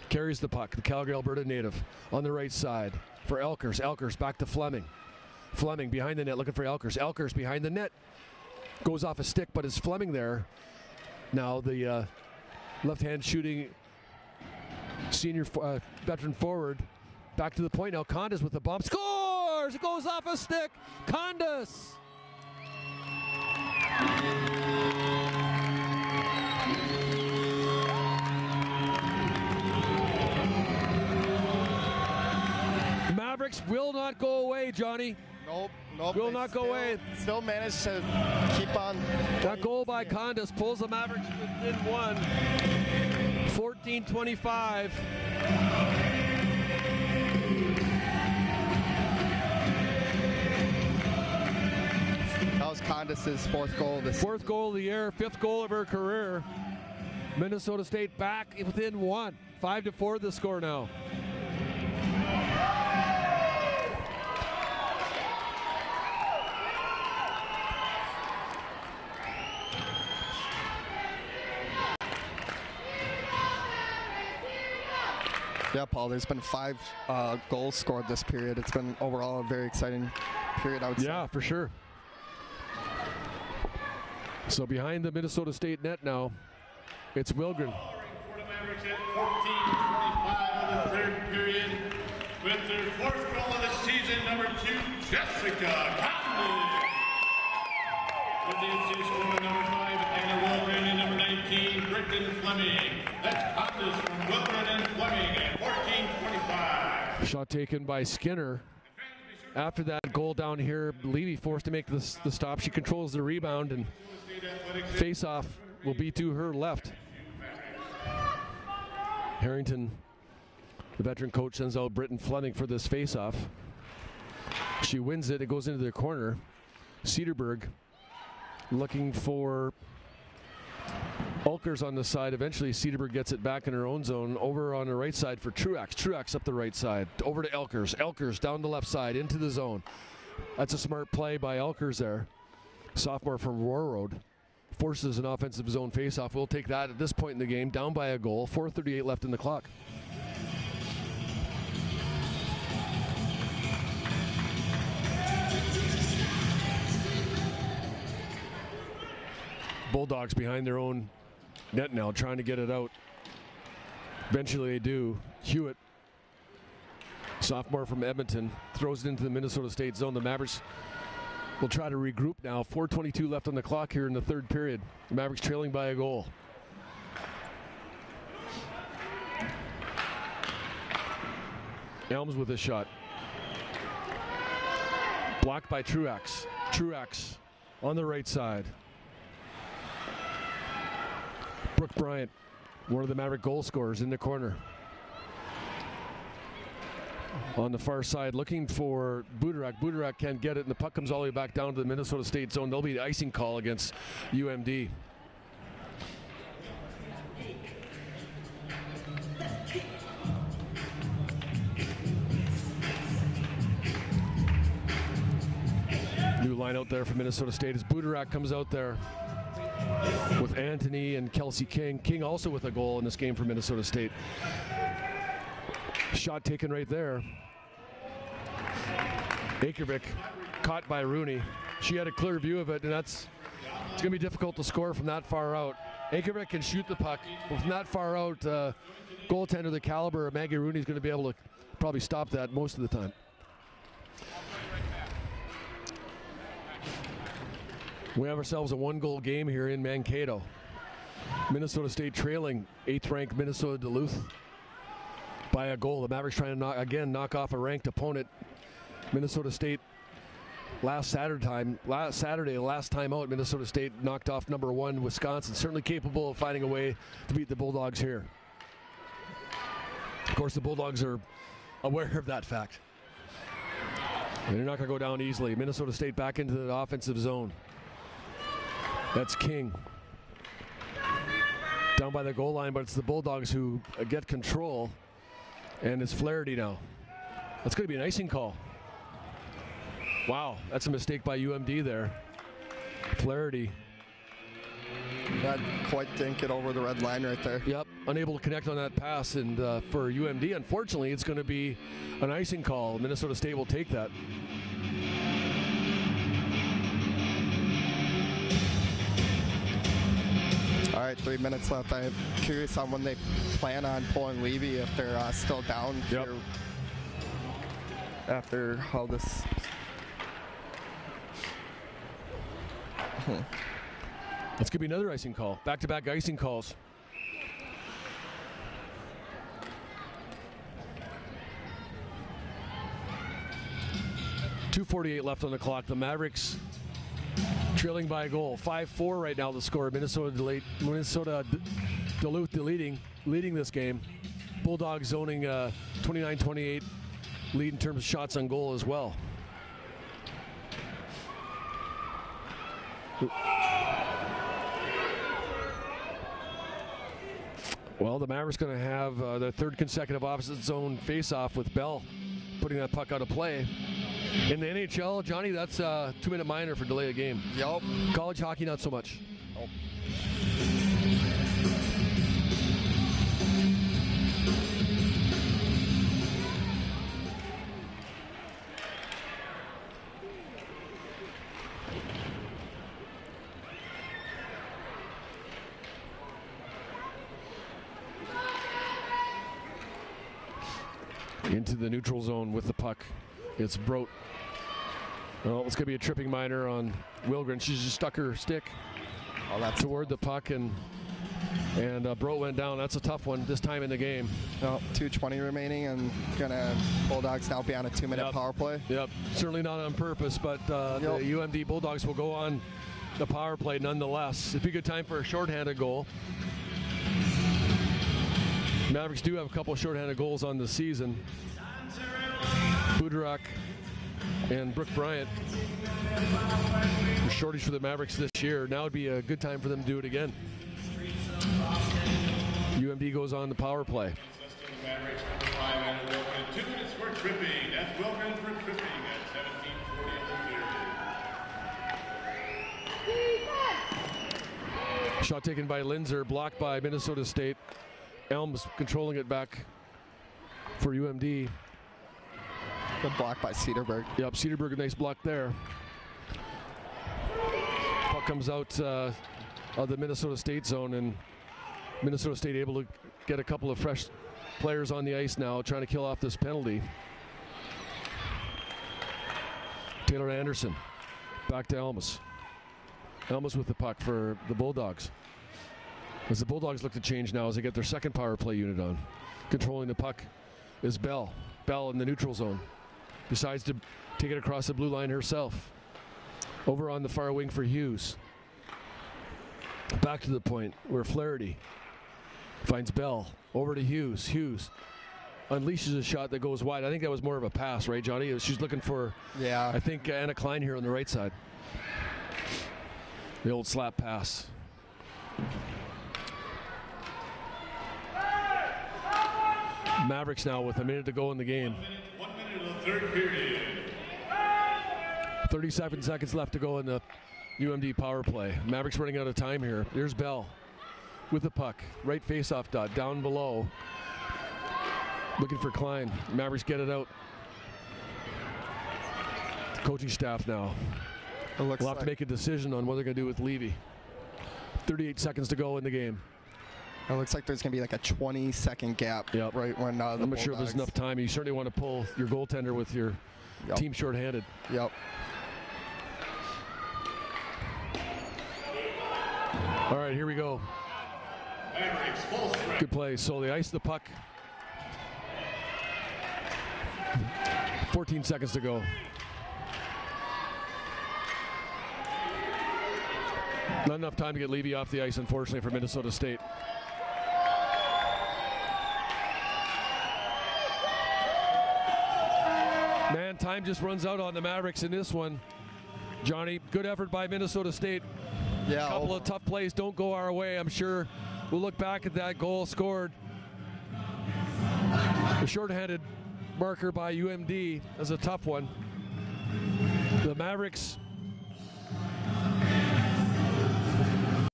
Carries the puck, the Calgary, Alberta native, on the right side for Elkers. Elkers back to Fleming. Fleming behind the net looking for Elkers. Elkers behind the net. Goes off a stick, but is Fleming there? Now the left-hand shooting senior veteran forward. Back to the point now. Condis with the bump. Scores! It goes off a stick. Condis! Mavericks will not go away, Johnny. Nope. Will not go away. Still managed to keep on. That goal by Condis pulls the Mavericks within 1. 14-25. That was Condis' 4th goal this season. 4th goal of the year, 5th goal of her career. Minnesota State back within 1. 5-4 the score now. Yeah, Paul, there's been 5 goals scored this period. It's been overall a very exciting period, I would say. Yeah, for sure. So behind the Minnesota State net now, it's Wilgren. For the Mavericks at 14:25 of the 3rd period, with their 4th goal of the season, number 2, Jessica Conley. With the assist from number 5, Anna Wilgren, and number 19, Britton Fleming. That's Conley from Wilgren and Fleming at 14:25. Shot taken by Skinner. After that goal down here, Levy forced to make the stop. She controls the rebound, and face-off will be to her left. Harrington, the veteran coach, sends out Britton Fleming for this face-off. She wins it. It goes into the corner. Cedarburg looking for Ulkers on the side. Eventually, Cedarburg gets it back in her own zone. Over on the right side for Truax. Truax up the right side. Over to Elkers. Elkers down the left side into the zone. That's a smart play by Elkers there. Sophomore from Warroad. Forces an offensive zone faceoff. We'll take that at this point in the game. Down by a goal. 4:38 left in the clock. Bulldogs behind their own net now, trying to get it out. Eventually they do. Hewitt, sophomore from Edmonton, throws it into the Minnesota State zone. The Mavericks will try to regroup now. 4:22 left on the clock here in the 3rd period. The Mavericks trailing by a goal. Elms with a shot. Blocked by Truax. Truax on the right side. Brooke Bryant, one of the Maverick goal scorers, in the corner. On the far side, looking for Budarak. Budarak can't get it, and the puck comes all the way back down to the Minnesota State zone. There'll be an icing call against UMD. New line out there for Minnesota State as Budarak comes out there with Anthony and Kelsey King. King also with a goal in this game for Minnesota State. Shot taken right there. Akervik caught by Rooney. She had a clear view of it, and it's going to be difficult to score from that far out. Akervik can shoot the puck, but from that far out, goaltender the caliber of Maggie Rooney is going to be able to probably stop that most of the time. We have ourselves a 1-goal game here in Mankato. Minnesota State trailing 8th-ranked Minnesota Duluth by a goal. The Mavericks trying to knock off a ranked opponent. Minnesota State last Saturday, last time out, Minnesota State knocked off number 1 Wisconsin. Certainly capable of finding a way to beat the Bulldogs here. Of course, the Bulldogs are aware of that fact. And they're not going to go down easily. Minnesota State back into the offensive zone. That's King. down by the goal line, but it's the Bulldogs who get control, and it's Flaherty now. That's going to be an icing call. Wow, that's a mistake by UMD there. Flaherty. That quite didn't get over the red line right there. Yep, unable to connect on that pass, and for UMD, unfortunately, it's going to be an icing call. Minnesota State will take that. All right, 3 minutes left. I'm curious on when they plan on pulling Levy, if they're still down Yep. here after how this. It's going to be another icing call. Back-to-back icing calls. .248 left on the clock. The Mavericks trailing by a goal. 5-4 right now the score. Minnesota Duluth leading this game. Bulldogs owning 29-28 lead in terms of shots on goal as well. Well, the Mavericks going to have their third consecutive opposite zone face-off with Bell putting that puck out of play. In the NHL, Johnny, that's a 2-minute minor for delay of game. Yup. College hockey, not so much. Nope. Into the neutral zone with the puck. It's Brote. Well, it's going to be a tripping minor on Wilgren. She's just stuck her stick toward the puck, and Brote went down. That's a tough one this time in the game. No, 2:20 remaining, and gonna Bulldogs now be on a 2-minute power play. Yep, certainly not on purpose, but the UMD Bulldogs will go on the power play nonetheless. It'd be a good time for a shorthanded goal. Mavericks do have a couple shorthanded goals on the season. Budarak and Brooke Bryant. Shortage for the Mavericks this year. Now would be a good time for them to do it again. UMD goes on the power play. 2 minutes for tripping. That's Wilgren for tripping at 17:40 Shot taken by Linzer, blocked by Minnesota State. Elms controlling it back for UMD. Good block by Cedarburg. Yep, Cedarburg, a nice block there. Puck comes out of the Minnesota State zone, and Minnesota State able to get a couple of fresh players on the ice now, trying to kill off this penalty. Taylor Anderson back to Elmas. Elmas with the puck for the Bulldogs. As the Bulldogs look to change now as they get their second power play unit on. Controlling the puck is Bell. Bell in the neutral zone. Decides to take it across the blue line herself. Over on the far wing for Hughes. Back to the point where Flaherty finds Bell. Over to Hughes. Hughes unleashes a shot that goes wide. I think that was more of a pass, right, Johnny? She's looking for, I think, Anna Klein here on the right side. The old slap pass. Mavericks now with a minute to go in the game. 1 minute of the third period. 37 seconds left to go in the UMD power play. Mavericks running out of time here. There's Bell with the puck. Right face-off dot down below. Looking for Klein. Mavericks get it out. Coaching staff now. We'll have to make a decision on what they're going to do with Levy. 38 seconds to go in the game. It looks like there's going to be like a 20-second gap right when the I'm not sure if there's enough time. You certainly want to pull your goaltender with your team shorthanded. Yep. All right, here we go. Good play. So they ice the puck. 14 seconds to go. Not enough time to get Levy off the ice, unfortunately, for Minnesota State. Man, time just runs out on the Mavericks in this one. Johnny, good effort by Minnesota State. Yeah. A couple of tough plays don't go our way. I'm sure we'll look back at that goal scored. The shorthanded marker by UMD is a tough one. The Mavericks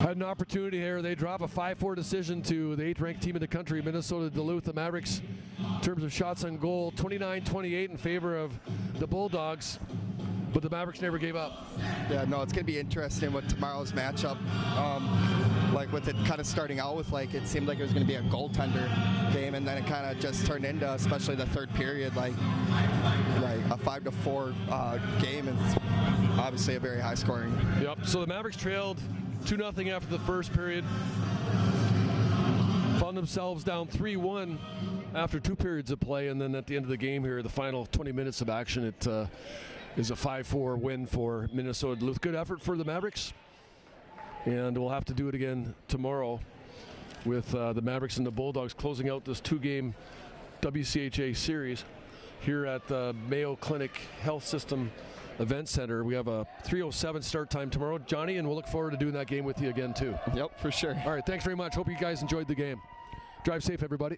had an opportunity here. They drop a 5-4 decision to the 8th-ranked team in the country, Minnesota Duluth. The Mavericks, in terms of shots on goal, 29-28 in favor of the Bulldogs, but the Mavericks never gave up. Yeah, no, it's going to be interesting with tomorrow's matchup. Like with it kind of starting out with like it seemed like it was going to be a goaltender game, and then it kind of just turned into, especially the third period, like a 5-4 game. It's obviously a very high scoring. Yep. So the Mavericks trailed 2-0 after the first period. Found themselves down 3-1 after 2 periods of play, and then at the end of the game here, the final 20 minutes of action, it is a 5-4 win for Minnesota Duluth. Good effort for the Mavericks, and we'll have to do it again tomorrow with the Mavericks and the Bulldogs closing out this 2-game WCHA series here at the Mayo Clinic Health System Event Center. We have a 3:07 start time tomorrow, Johnny, and we'll look forward to doing that game with you again too. Yep, for sure. All right, thanks very much. Hope you guys enjoyed the game. Drive safe, everybody.